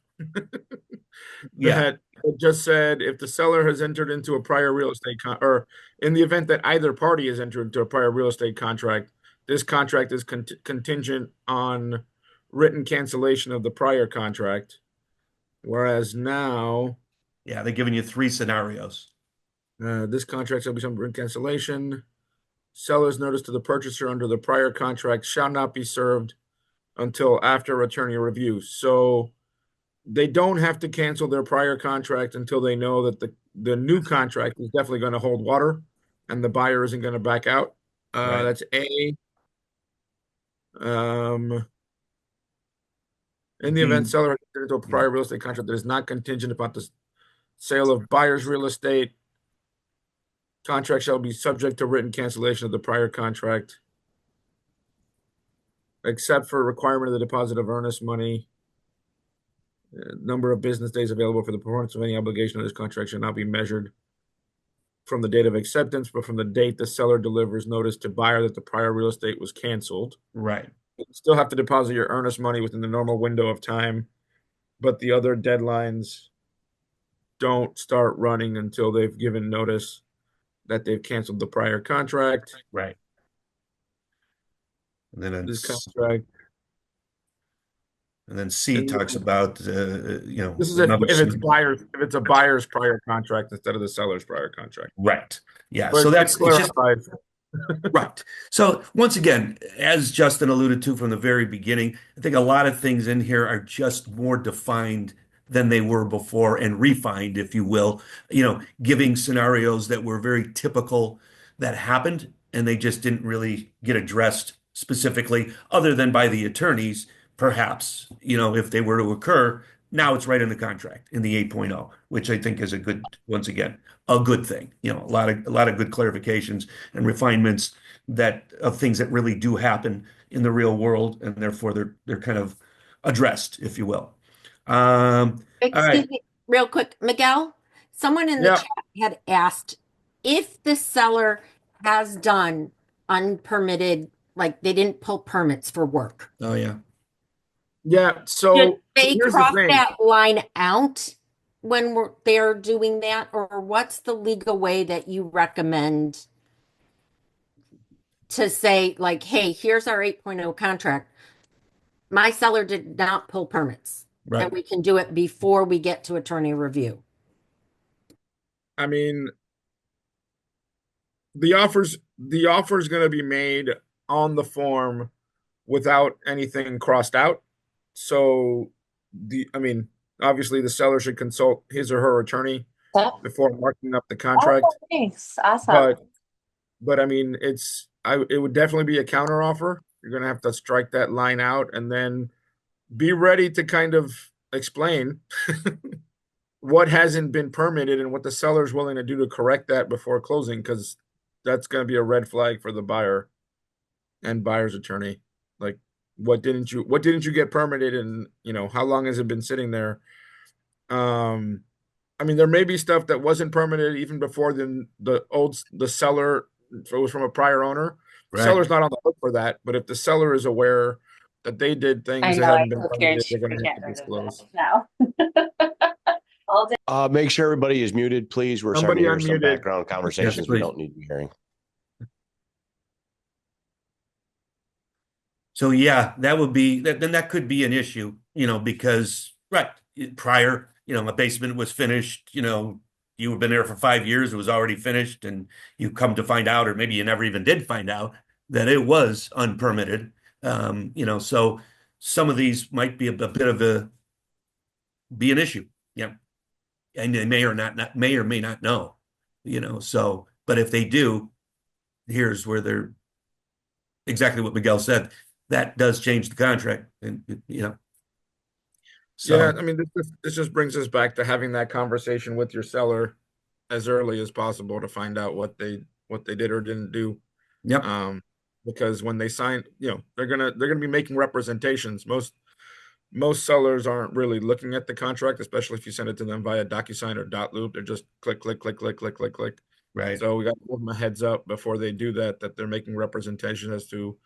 Yeah, That it just said if the seller has entered into a prior real estate or in the event that either party has entered into a prior real estate contract, this contract is contingent on written cancellation of the prior contract. Whereas now, yeah, they're giving you three scenarios. this contract shall be some written cancellation. Seller's notice to the purchaser under the prior contract shall not be served until after attorney review. So they don't have to cancel their prior contract until they know that the new contract is definitely going to hold water and the buyer isn't going to back out. Right. That's A. In the event seller has entered into a prior real estate contract that is not contingent upon the sale of buyer's real estate, contract shall be subject to written cancellation of the prior contract, except for requirement of the deposit of earnest money. Number of business days available for the performance of any obligation of this contract shall not be measured from the date of acceptance, but from the date the seller delivers notice to buyer that the prior real estate was canceled. Right. You still have to deposit your earnest money within the normal window of time, but the other deadlines don't start running until they've given notice that they've canceled the prior contract. Right. And then This contract. And then C talks about This is another if it's a buyer's prior contract instead of the seller's prior contract. right. Yeah. But So that's it's just clarified. right. So once again, as Justin alluded to from the very beginning, I think a lot of things in here are just more defined than they were before and refined, if you will, giving scenarios that were very typical that happened and they just didn't really get addressed specifically other than by the attorneys, perhaps, if they were to occur. Now it's right in the contract in the 8.0, which I think is once again, a good thing. A lot of good clarifications and refinements of things that really do happen in the real world, and therefore they're kind of addressed, if you will. All Excuse right. me, real quick, Miguel, someone in the Yeah. chat had asked if the seller has done unpermitted, like they didn't pull permits for work. Oh yeah. Yeah. Should So they here's the cross thing. that line out when they're doing that, or what's the legal way that you recommend to say, like, hey, here's our 8.0 contract. My seller did not pull permits, Right. and we can do it before we get to attorney review. I mean, the offer's going to be made on the form without anything crossed out. So obviously the seller should consult his or her attorney before marking up the contract. Oh, thanks. Awesome. But I mean, it would definitely be a counter offer. You're going to have to strike that line out and then be ready to kind of explain what hasn't been permitted and what the seller's willing to do to correct that before closing, because that's going to be a red flag for the buyer and buyer's attorney. Like, what didn't you get permitted, and how long has it been sitting there? I mean, there may be stuff that wasn't permitted even before the seller, if it was from a prior owner. The Right. seller's not on the hook for that, but if the seller is aware that they did I things that know, I hadn't been told permitted, Karen they're to going to have get to rid of disclose. that now. All day. Make sure everybody is muted, please. We're starting Somebody to hear some unmuted. background Yes, conversations we please. don't need to be hearing. So yeah, that would be that. Then that could be an issue, because right prior, a basement was finished. You have been there for 5 years. It was already finished, and you come to find out, or maybe you never even did find out that it was unpermitted. So some of these might be a bit of an issue. Yeah, and they may or may or may not know. So but if they do, here's where they're exactly what Miguel said. That does change the contract, and so Yeah, I mean, this just brings us back to having that conversation with your seller as early as possible to find out what they did or didn't do. yep, Because when they sign, they're gonna be making representations. Most sellers aren't really looking at the contract, especially if you send it to them via DocuSign or dot loop. They're just click, click, click, click, click, click, click. right. So we got to give them a heads up before they do that they're making representation as to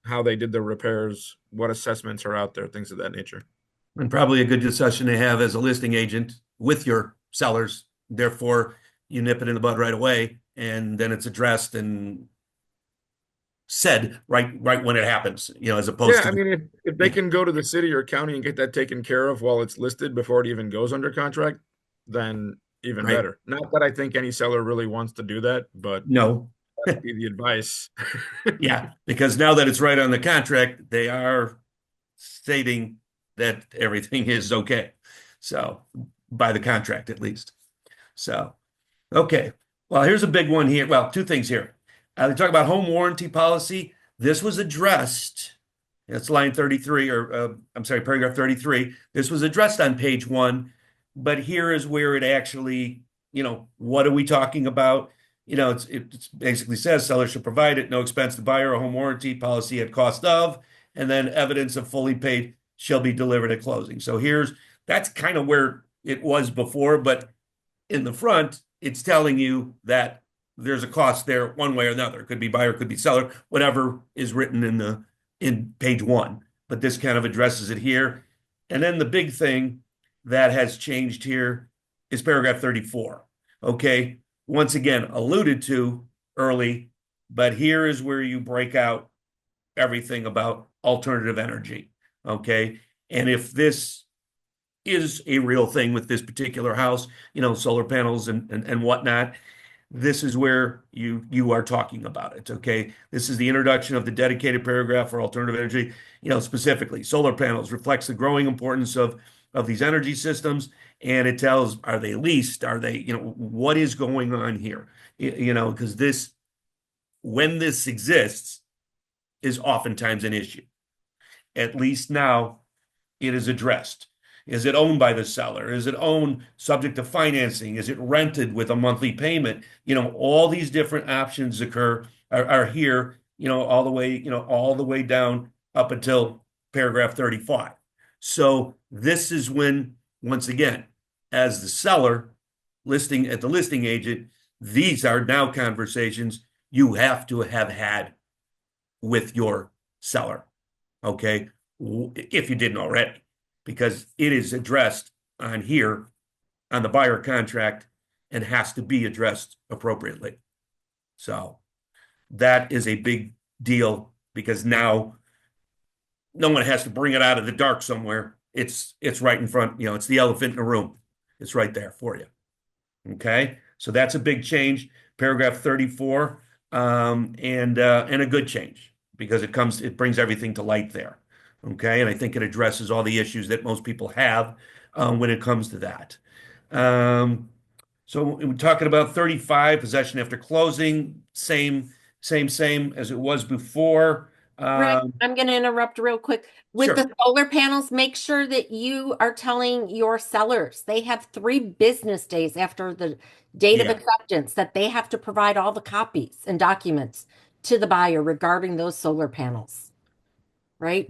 how they did their repairs, what assessments are out there, things of that nature. And probably a good discussion to have as a listing agent with your sellers. Therefore, you nip it in the bud right away, and then it's addressed and said right when it happens, as opposed Yeah, to I mean, if they can go to the city or county and get that taken care of while it's listed before it even goes under contract, then even Right. better. Not that I think any seller really wants to do that, but no. that'd be the advice. Yeah, because now that it's right on the contract, they are stating that everything is okay. So by the contract, at least. So, okay. Well, here's a big one here. Well, two things here. They talk about home warranty policy. This was addressed. It's line 33, or I'm sorry, paragraph 33. This was addressed on page 1, but here is where it actually, what are we talking about? It basically says seller should provide at no expense to buyer a home warranty policy at cost of, and then evidence of fully paid shall be delivered at closing. So that's kind of where it was before, but in the front, it's telling you that there's a cost there one way or another. It could be buyer, could be seller, whatever is written in page 1. But this kind of addresses it here. And then the big thing that has changed here is paragraph 34. Okay. Once again, alluded to early, but here is where you break out everything about alternative energy. Okay. And if this is a real thing with this particular house, solar panels and whatnot, this is where you are talking about it. Okay. This is the introduction of the dedicated paragraph for alternative energy. Specifically, solar panels reflects the growing importance of these energy systems, and it tells, are they leased? Are they, what is going on here? Because when this exists, is oftentimes an issue. At least now it is addressed. Is it owned by the seller? Is it owned subject to financing? Is it rented with a monthly payment? All these different options are here, all the way down up until paragraph 35. So this is when, once again, as the seller listing at the listing agent, these are now conversations you have to have had with your seller. Okay. If you didn't already, because it is addressed on here on the buyer contract and has to be addressed appropriately. So that is a big deal, because now no one has to bring it out of the dark somewhere. It's right in front, it's the elephant in the room. It's right there for you. Okay. So that's a big change. Paragraph 34, and a good change, because it brings everything to light there. Okay. And I think it addresses all the issues that most people have when it comes to that. So we're talking about 35, possession after closing, same as it was before. Rick, I'm going to interrupt real quick. With Sure. the solar panels, make sure that you are telling your sellers they have 3 business days after the date of Yeah. acceptance that they have to provide all the copies and documents to the buyer regarding those solar panels. right?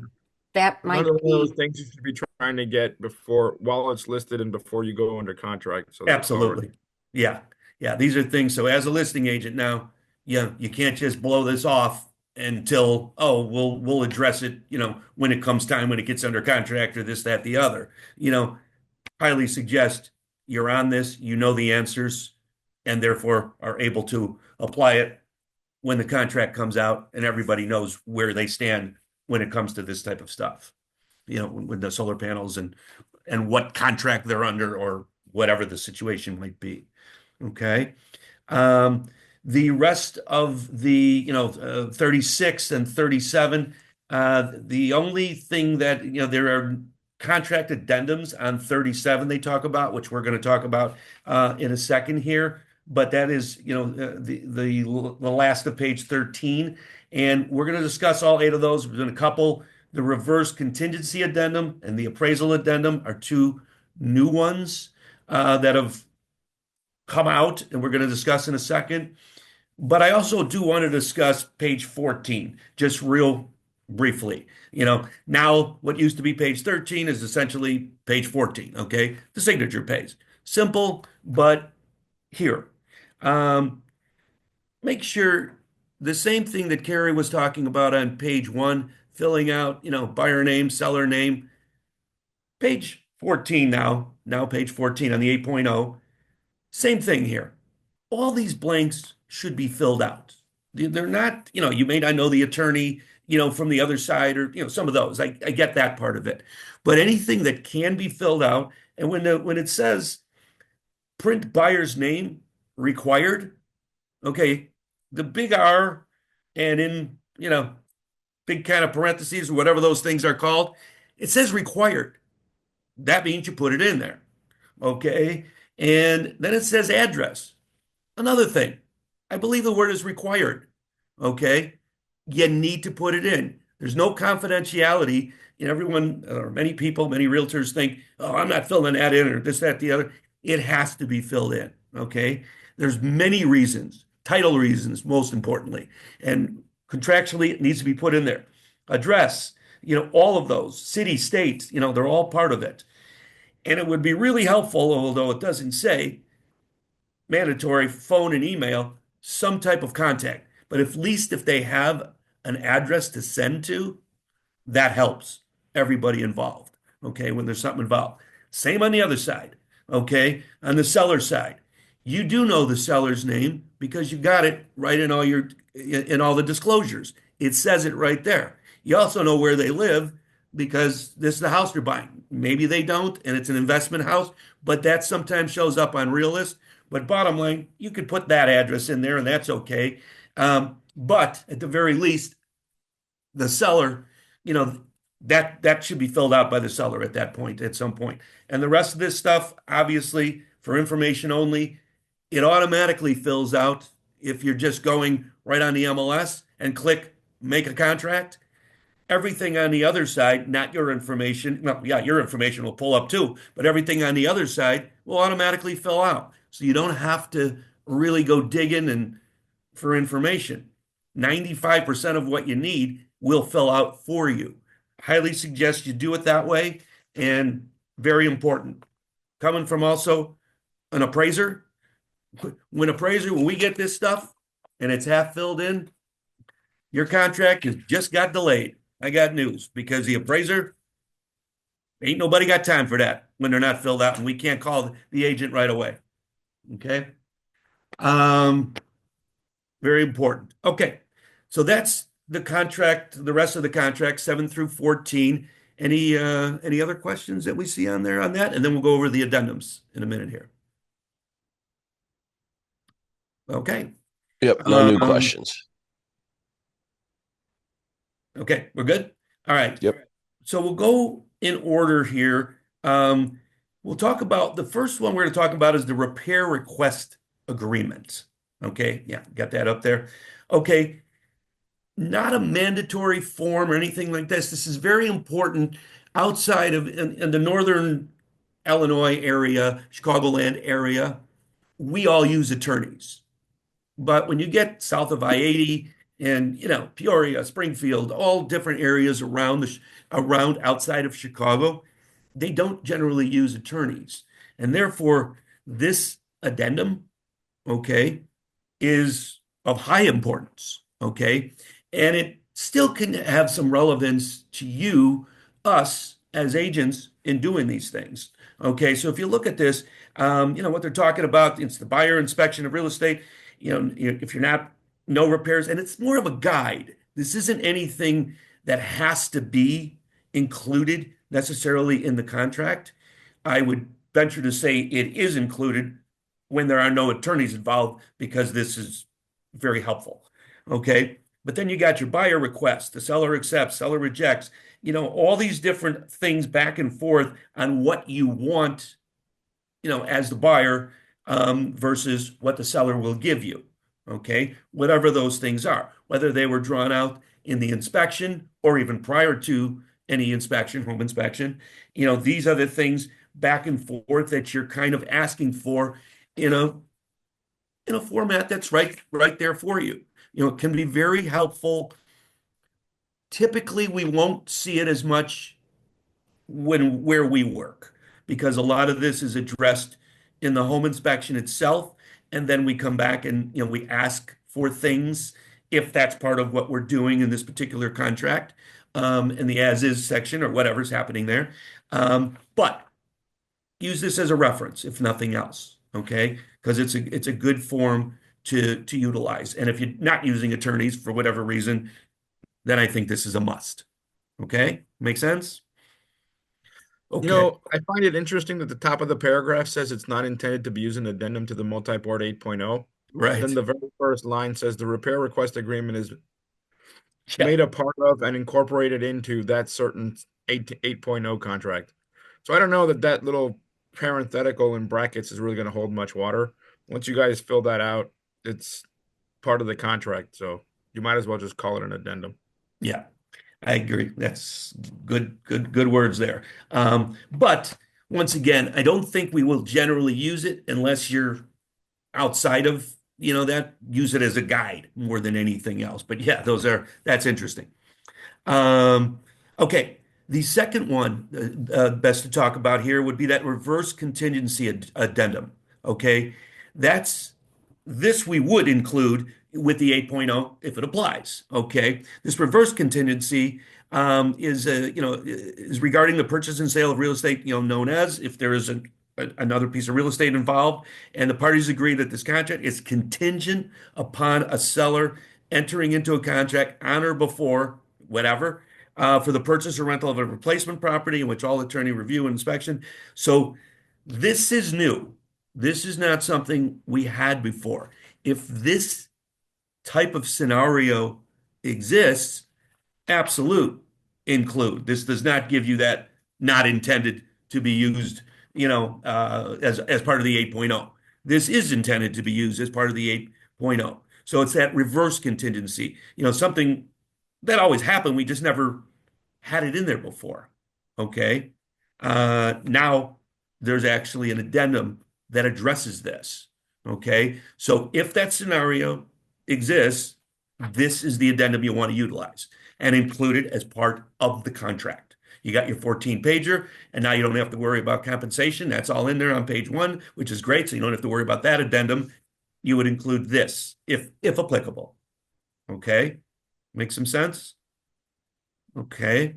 That might Another one of those be, things you should be trying to get before, while it's listed and before you go under contract, so that it's covered. Absolutely. Yeah. Yeah. These are things. So as a listing agent now, yeah, you can't just blow this off until, oh, we'll address it, when it comes time, when it gets under contract or this, that, the other. Highly suggest you're on this, you know the answers, and therefore are able to apply it when the contract comes out and everybody knows where they stand when it comes to this type of stuff, with the solar panels and what contract they're under or whatever the situation might be. Okay. Um, the rest of the, 36 and 37, the only thing that, there are contract addendums on 37 they talk about, which we're going to talk about in a second here. But that is, the last of page 13. And we're going to discuss all 8 of those. We're going to couple the reverse contingency addendum and the appraisal addendum are 2 new ones that have come out, and we're going to discuss in a second. But I also do want to discuss page 14, just real briefly. Now what used to be page 13 is essentially page 14, okay? The signature page. Simple, but here. Make sure the same thing that Carrie was talking about on page 1, filling out, buyer name, seller name. Page 14 now page 14 on the 8.0. Same thing here. All these blanks should be filled out. They're not, you may not know the attorney, from the other side or, some of those. I get that part of it. But anything that can be filled out, and when it says print buyer's name required, okay, the big R and in, big kind of parentheses or whatever those things are called, it says required. That means you put it in there. Okay. And then it says address. Another thing, I believe the word is required. Okay. You need to put it in. There's no confidentiality. Everyone, or many people, many realtors think, oh, I'm not filling that in or this, that, the other. It has to be filled in. Okay. There's many reasons, title reasons, most importantly. And contractually, it needs to be put in there. Address, all of those, city, state, they're all part of it. And it would be really helpful, although it doesn't say, mandatory phone and email, some type of contact. But at least if they have an address to send to, that helps everybody involved. Okay, when there's something involved. Same on the other side. Okay, on the seller side, you do know the seller's name because you got it right in all the disclosures. It says it right there. You also know where they live because this is the house you're buying. Maybe they don't, and it's an investment house, but that sometimes shows up on Realist. But bottom line, you could put that address in there, and that's okay. But at the very least, the seller, that should be filled out by the seller at that point, at some point. And the rest of this stuff, obviously, for information only, it automatically fills out if you're just going right on the MLS and click make a contract. Everything on the other side, not your information. Well, yeah, your information will pull up too, but everything on the other side will automatically fill out. So you don't have to really go digging and for information. 95% of what you need will fill out for you. Highly suggest you do it that way. And very important. Coming from also an appraiser, when we get this stuff and it's half filled in, your contract has just got delayed. I got news because the appraiser, ain't nobody got time for that when they're not filled out and we can't call the agent right away. Okay. Very important. Okay. So that's the contract, the rest of the contract, 7 through 14. Any other questions that we see on there on that? And then we'll go over the addendums in a minute here. Okay. Yep. No new questions. Okay. We're good. All right. Yep. So we'll go in order here. We'll talk about the first one we're going to talk about is the repair request agreement. Okay. Yeah. Got that up there. Okay. Not a mandatory form or anything like this. This is very important outside of in the northern Illinois area, Chicagoland area. We all use attorneys. But when you get south of I-80 and Peoria, Springfield, all different areas around outside of Chicago, they don't generally use attorneys. And therefore, this addendum, okay, is of high importance, okay? And it still can have some relevance to you, us as agents in doing these things. Okay, so if you look at this, what they're talking about, it's the buyer inspection of real estate. If you're not, no repairs, and it's more of a guide. This isn't anything that has to be included necessarily in the contract. I would venture to say it is included when there are no attorneys involved because this is very helpful. Okay. But then you got your buyer request, the seller accepts, seller rejects, all these different things back and forth on what you want, as the buyer versus what the seller will give you. Okay. Whatever those things are, whether they were drawn out in the inspection or even prior to any inspection, home inspection, these are the things back and forth that you're kind of asking for in a format that's right there for you. It can be very helpful. Typically, we won't see it as much where we work because a lot of this is addressed in the home inspection itself, and then we come back and we ask for things if that's part of what we're doing in this particular contract, in the as-is section or whatever's happening there. But use this as a reference, if nothing else, okay? Because it's a good form to utilize. And if you're not using attorneys for whatever reason, then I think this is a must. Okay? Make sense? Okay. I find it interesting that the top of the paragraph says it's not intended to be used in addendum to the multi-board 8.0. Right. Then the very first line says the repair request agreement is made a part of and incorporated into that certain 8.0 contract. So I don't know that little parenthetical in brackets is really going to hold much water. Once you guys fill that out, it's part of the contract. So you might as well just call it an addendum. Yeah, I agree. That's good words there. But once again, I don't think we will generally use it unless you're outside of, that. Use it as a guide more than anything else. But yeah, that's interesting. Okay. The second one best to talk about here would be that reverse contingency addendum. Okay. This we would include with the 8.0 if it applies. Okay. This reverse contingency is regarding the purchase and sale of real estate, known as if there is another piece of real estate involved and the parties agree that this contract is contingent upon a seller entering into a contract on or before whatever for the purchase or rental of a replacement property in which all attorney review and inspection. So this is new. This is not something we had before. If this type of scenario exists, absolute include. This does not give you that not intended to be used, as part of the 8.0. This is intended to be used as part of the 8.0. So it's that reverse contingency, something that always happened. We just never had it in there before. Okay. Now there's actually an addendum that addresses this. Okay. So if that scenario exists, this is the addendum you want to utilize and include it as part of the contract. You got your 14-pager, and now you don't have to worry about compensation. That's all in there on page 1, which is great. So you don't have to worry about that addendum. You would include this if applicable. Okay. Make some sense? Okay.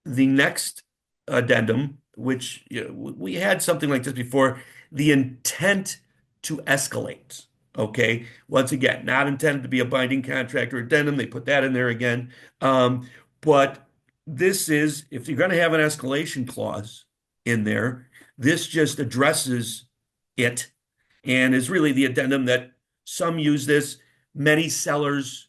The next addendum, which we had something like this before, the intent to escalate. Okay. Once again, not intended to be a binding contract or addendum. They put that in there again. But this is, if you're going to have an escalation clause in there, this just addresses it and is really the addendum that some use this. Many sellers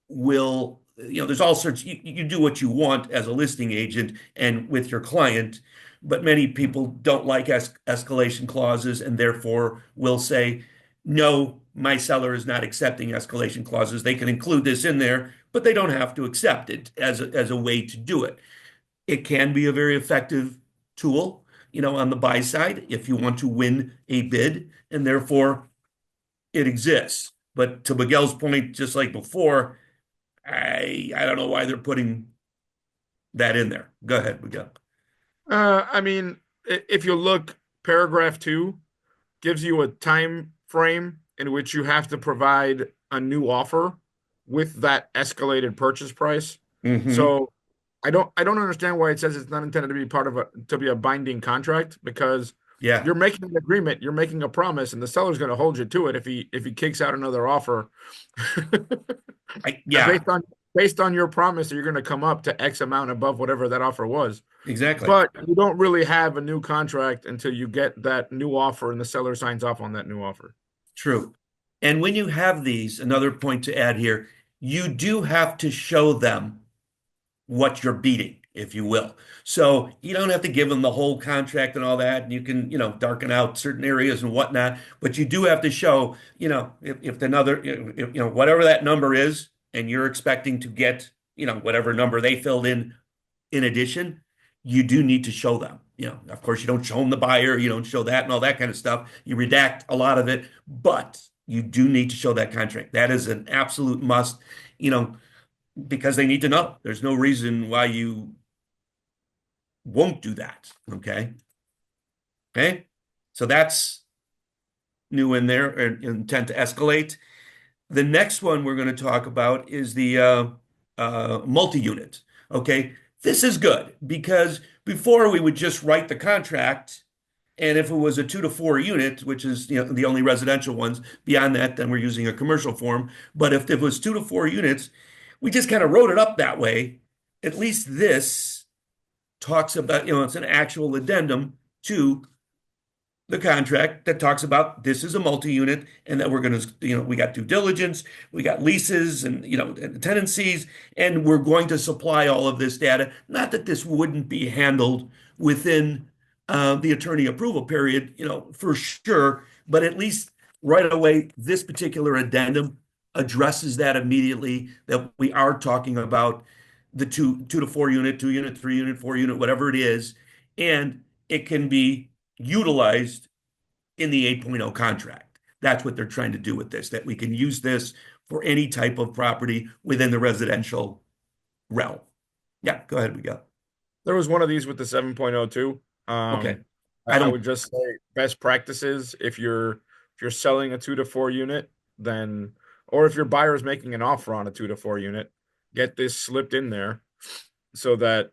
will, there's all sorts, you do what you want as a listing agent and with your client, but many people don't like escalation clauses and therefore will say, no, my seller is not accepting escalation clauses. They can include this in there, but they don't have to accept it as a way to do it. It can be a very effective tool, on the buy side if you want to win a bid, and therefore it exists. But to Miguel's point, just like before, I don't know why they're putting that in there. Go ahead, Miguel. I mean, if you look, paragraph 2 gives you a time frame in which you have to provide a new offer with that escalated purchase price. Mm-hmm. So I don't understand why it says it's not intended to be part of a binding contract, because Yeah. you're making an agreement, you're making a promise, and the seller's going to hold you to it if he kicks out another offer. Yeah, Based on your promise that you're going to come up to X amount above whatever that offer was. exactly. But you don't really have a new contract until you get that new offer and the seller signs off on that new offer. True. And when you have these, another point to add here, you do have to show them what you're beating, if you will. So you don't have to give them the whole contract and all that, and you can, darken out certain areas and whatnot. But you do have to show, if another, whatever that number is, and you're expecting to get, whatever number they filled in addition, you do need to show them. Of course, you don't show them the buyer, you don't show that and all that kind of stuff. You redact a lot of it, but you do need to show that contract. That is an absolute must, because they need to know. There's no reason why you won't do that. Okay. Okay. So that's new in there, intent to escalate. The next one we're going to talk about is the multi-unit. Okay. This is good because before we would just write the contract, and if it was a 2 to 4 unit, which is the only residential ones, beyond that, then we're using a commercial form. But if it was 2 to 4 units, we just kind of wrote it up that way. At least this talks about, it's an actual addendum to the contract that talks about this is a multi-unit and that we're going to, we got due diligence, we got leases and, and tenancies, and we're going to supply all of this data. Not that this wouldn't be handled within the attorney approval period, for sure, but at least right away, this particular addendum addresses that immediately, that we are talking about the 2 to 4 unit, 2 unit, 3 unit, 4 unit, whatever it is, and it can be utilized in the 8.0 contract. That's what they're trying to do with this, that we can use this for any type of property within the residential realm. Yeah, go ahead, Miguel. There was one of these with the 7.0 too. Okay. I would just say best practices if you're selling a 2 to 4 unit, then, or if your buyer is making an offer on a 2 to 4 unit, get this slipped in there so that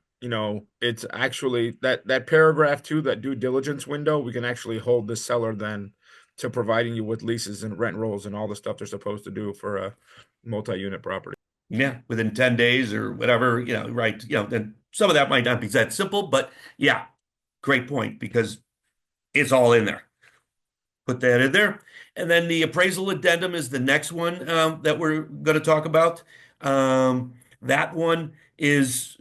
it's actually that paragraph 2, that due diligence window, we can actually hold the seller then to providing you with leases and rent rolls and all the stuff they're supposed to do for a multi-unit property. Yeah, within 10 days or whatever, right. Then some of that might not be that simple, but yeah, great point, because it's all in there. Put that in there. And then the appraisal addendum is the next one that we're going to talk about. That one is,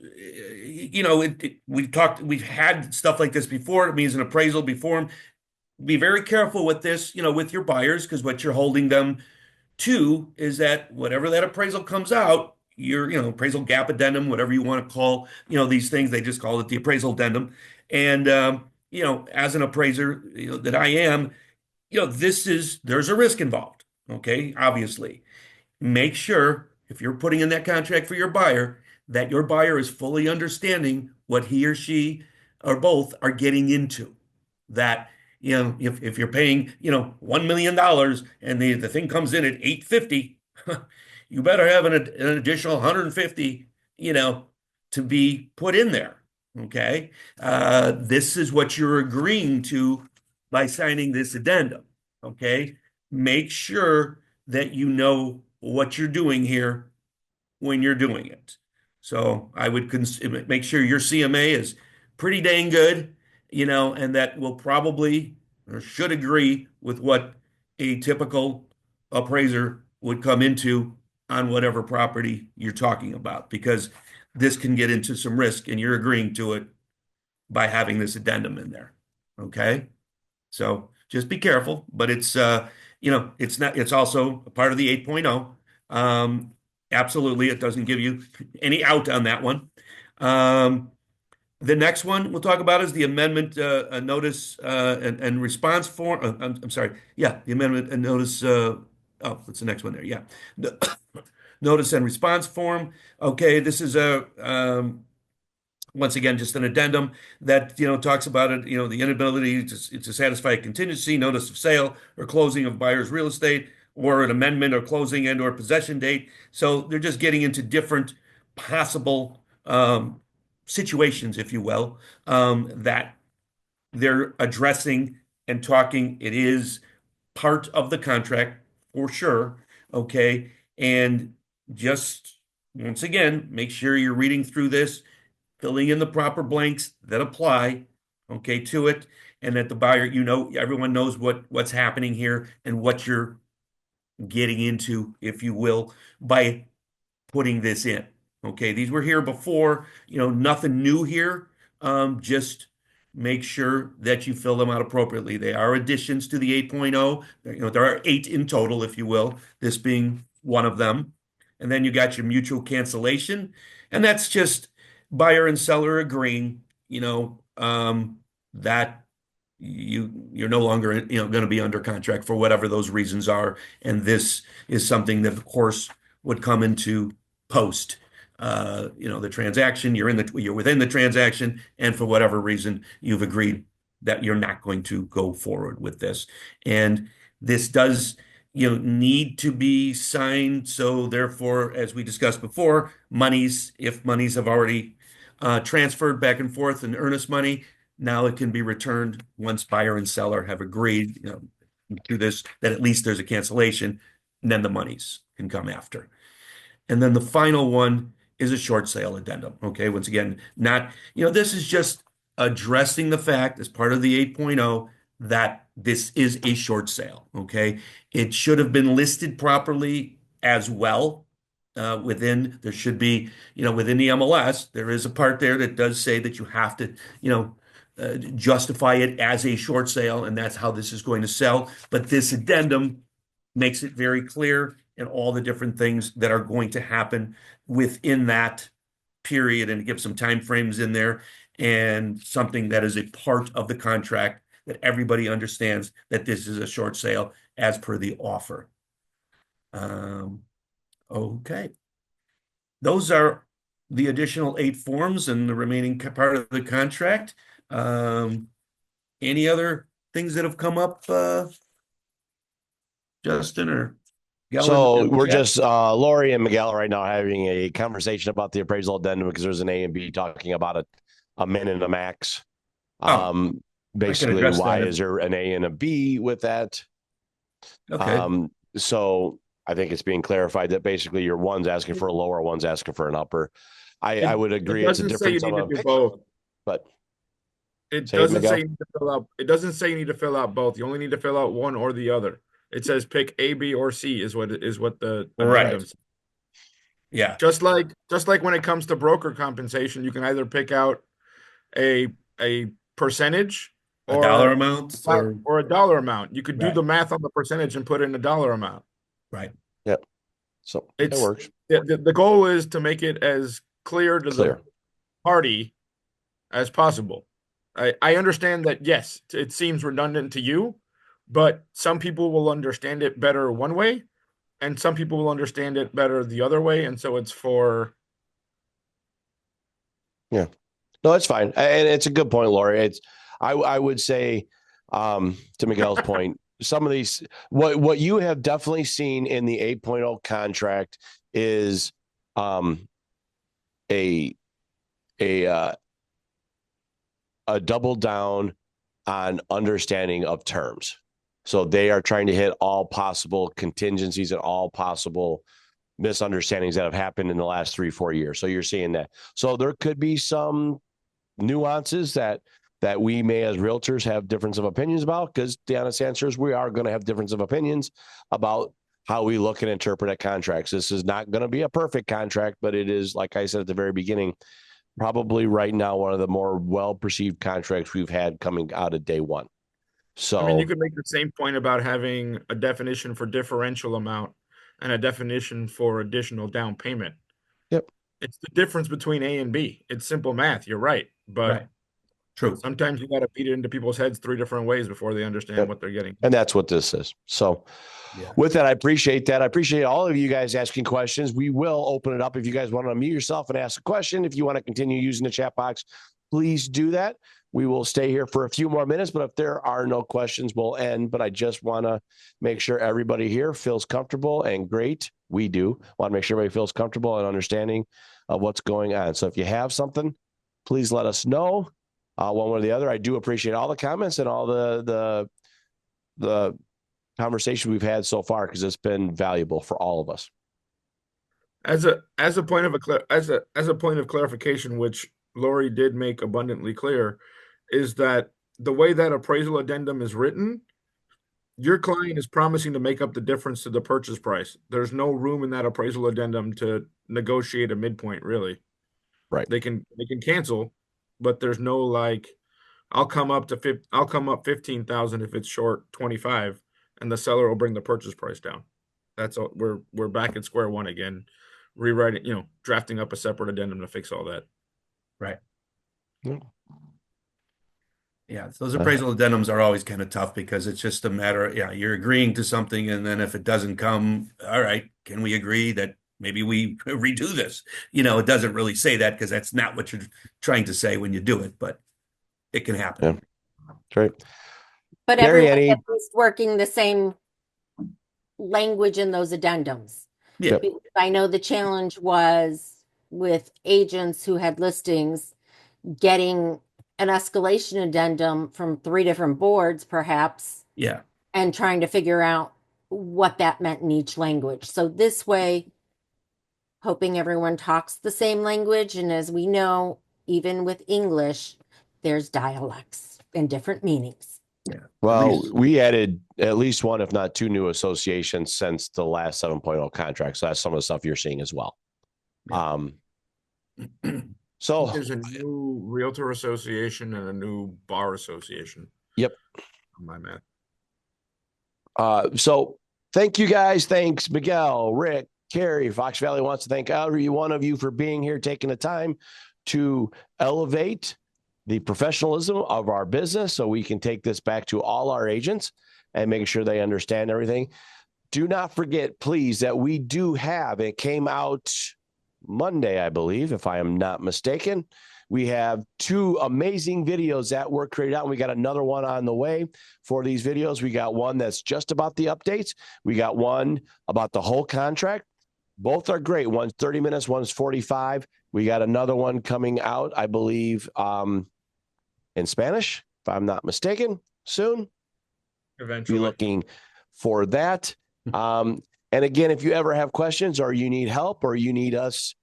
we've had stuff like this before. It means an appraisal before. Be very careful with this, with your buyers, because what you're holding them to is that whatever that appraisal comes out, your, appraisal gap addendum, whatever you want to call, these things, they just call it the appraisal addendum. And, as an appraiser, that I am, there's a risk involved. Okay. Obviously, make sure if you're putting in that contract for your buyer, that your buyer is fully understanding what he or she or both are getting into. That, if you're paying, $1 million and the thing comes in at 850, you better have an additional 150, to be put in there. Okay. This is what you're agreeing to by signing this addendum. Okay. Make sure that you know what you're doing here when you're doing it. So I would make sure your CMA is pretty dang good, and that will probably or should agree with what a typical appraiser would come into on whatever property you're talking about, because this can get into some risk and you're agreeing to it by having this addendum in there. Okay. So just be careful, but it's, it's also a part of the 8.0. Absolutely. It doesn't give you any out on that one. The next one we'll talk about is the amendment notice and response form. I'm sorry. Yeah, the amendment and notice Oh, that's the next one there. Yeah. Notice and response form. Okay, this is a once again just an addendum that talks about it. The inability to satisfy a contingency, notice of sale or closing of buyer's real estate, or an amendment or closing and or possession date. So they're just getting into different possible situations, if you will, that they're addressing and talking. It is part of the contract for sure. Okay. And just once again, make sure you're reading through this, filling in the proper blanks that apply, okay, to it, and that the buyer, everyone knows what's happening here and what you're getting into, if you will, by putting this in. Okay, these were here before, nothing new here. Just make sure that you fill them out appropriately. They are additions to the 8.0. There are 8 in total, if you will, this being one of them. And then you got your mutual cancellation, and that's just buyer and seller agreeing, that you're no longer, going to be under contract for whatever those reasons are. And this is something that, of course, would come into post, the transaction. You're within the transaction, and for whatever reason, you've agreed that you're not going to go forward with this. And this does, need to be signed. So therefore, as we discussed before, if monies have already transferred back and forth in earnest money, now it can be returned once buyer and seller have agreed, to this, that at least there's a cancellation, and then the monies can come after. And then the final one is a short sale addendum. Okay, once again, this is just addressing the fact as part of the 8.0 that this is a short sale. Okay, it should have been listed properly as well. There should be, within the MLS, there is a part there that does say that you have to, justify it as a short sale, and that's how this is going to sell. But this addendum makes it very clear, and all the different things that are going to happen within that period, and give some time frames in there, and something that is a part of the contract that everybody understands that this is a short sale as per the offer. Okay. Those are the additional 8 forms and the remaining part of the contract. Any other things that have come up, Justin or Galen? So we're just Lori and Miguel right now having a conversation about the appraisal addendum because there's an A and B talking about a min and a max. Basically, why is there an A and a B with that? Okay. So I think it's being clarified that basically one's asking for a lower, one's asking for an upper. I would agree it's a difference of opinion, but it doesn't say you need to fill out. It doesn't say you need to fill out both. You only need to fill out one or the other. It says pick A, B, or C is what the addendums. Yeah. Just like when it comes to broker compensation, you can either pick out a percentage or a dollar amount or a dollar amount. You could do the math on the percentage and put in a dollar amount. Right. Yep. So it works. The goal is to make it as clear to the party as possible. I understand that, yes, it seems redundant to you, but some people will understand it better one way, and some people will understand it better the other way. And so it's for. Yeah, no, that's fine. And it's a good point, Lori. I would say, to Miguel's point, some of these, what you have definitely seen in the 8.0 contract is a double down on understanding of terms. So they are trying to hit all possible contingencies and all possible misunderstandings that have happened in the last 3-4 years. So you're seeing that. So there could be some nuances that we may as realtors have difference of opinions about, because the honest answer is we are going to have difference of opinions about how we look and interpret at contracts. This is not going to be a perfect contract, but it is, like I said at the very beginning, probably right now one of the more well-perceived contracts we've had coming out of day one. So I mean, you could make the same point about having a definition for differential amount and a definition for additional down payment. Yep. It's the difference between A and B. It's simple math. You're right. But True. Sometimes you got to beat it into people's heads 3 different ways before they understand Yep. what they're getting. And that's what this is. So Yeah. with that, I appreciate that. I appreciate all of you guys asking questions. We will open it up. If you guys want to unmute yourself and ask a question, if you want to continue using the chat box, please do that. We will stay here for a few more minutes, but if there are no questions, we'll end. But I just want to make sure everybody here feels comfortable and great. We do want to make sure everybody feels comfortable and understanding of what's going on. So if you have something, please let us know one way or the other. I do appreciate all the comments and all the conversation we've had so far, because it's been valuable for all of us. As a point of clarification, which Lori did make abundantly clear, is that the way that appraisal addendum is written, your client is promising to make up the difference to the purchase price. There's no room in that appraisal addendum to negotiate a midpoint, really. Right. They can cancel, but there's no like, I'll come up 15,000 if it's short 25, and the seller will bring the purchase price down. That's all. We're back at square one again, rewriting, drafting up a separate addendum to fix all that. Right. Yeah. Yeah, those appraisal addendums are always kind of tough because it's just a matter, you're agreeing to something, and then if it doesn't come, all right, can we agree that maybe we redo this? It doesn't really say that because that's not what you're trying to say when you do it, but it can happen. Yeah. That's right. But Gary, everyone any- at least working the same language in those addendums. Yeah. Yep. Because I know the challenge was with agents who had listings getting an escalation addendum from 3 different boards, perhaps, Yeah. and trying to figure out what that meant in each language. So this way, hoping everyone talks the same language. And as we know, even with English, there's dialects and different meanings. Yeah. Well, we added at least 1, if not 2 new associations since the last 7.0 contract. So that's some of the stuff you're seeing as well. Yeah. So There's a new realtor association and a new bar association. Yep. On my math. So thank you guys. Thanks, Miguel, Rick, Carrie. Fox Valley wants to thank every one of you for being here, taking the time to elevate the professionalism of our business so we can take this back to all our agents and making sure they understand everything. Do not forget, please, that we do have, it came out Monday, I believe, if I am not mistaken. We have 2 amazing videos that were created out, and we got another one on the way for these videos. We got one that's just about the updates. We got one about the whole contract. Both are great. One's 30 minutes, one's 45. We got another one coming out, I believe, in Spanish, if I'm not mistaken, soon. Eventually. Be looking for that. And again, if you ever have questions or you need help or you need us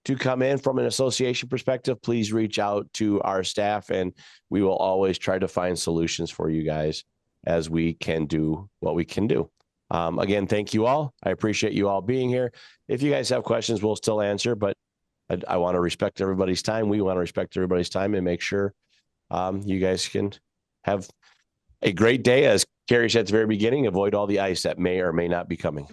to come in from an association perspective, please reach out to our staff and we will always try to find solutions for you guys as we can do what we can do. Again, thank you all. I appreciate you all being here. If you guys have questions, we'll still answer, but I want to respect everybody's time. We want to respect everybody's time and make sure you guys can have a great day. As Carrie said at the very beginning, avoid all the ice that may or may not be coming.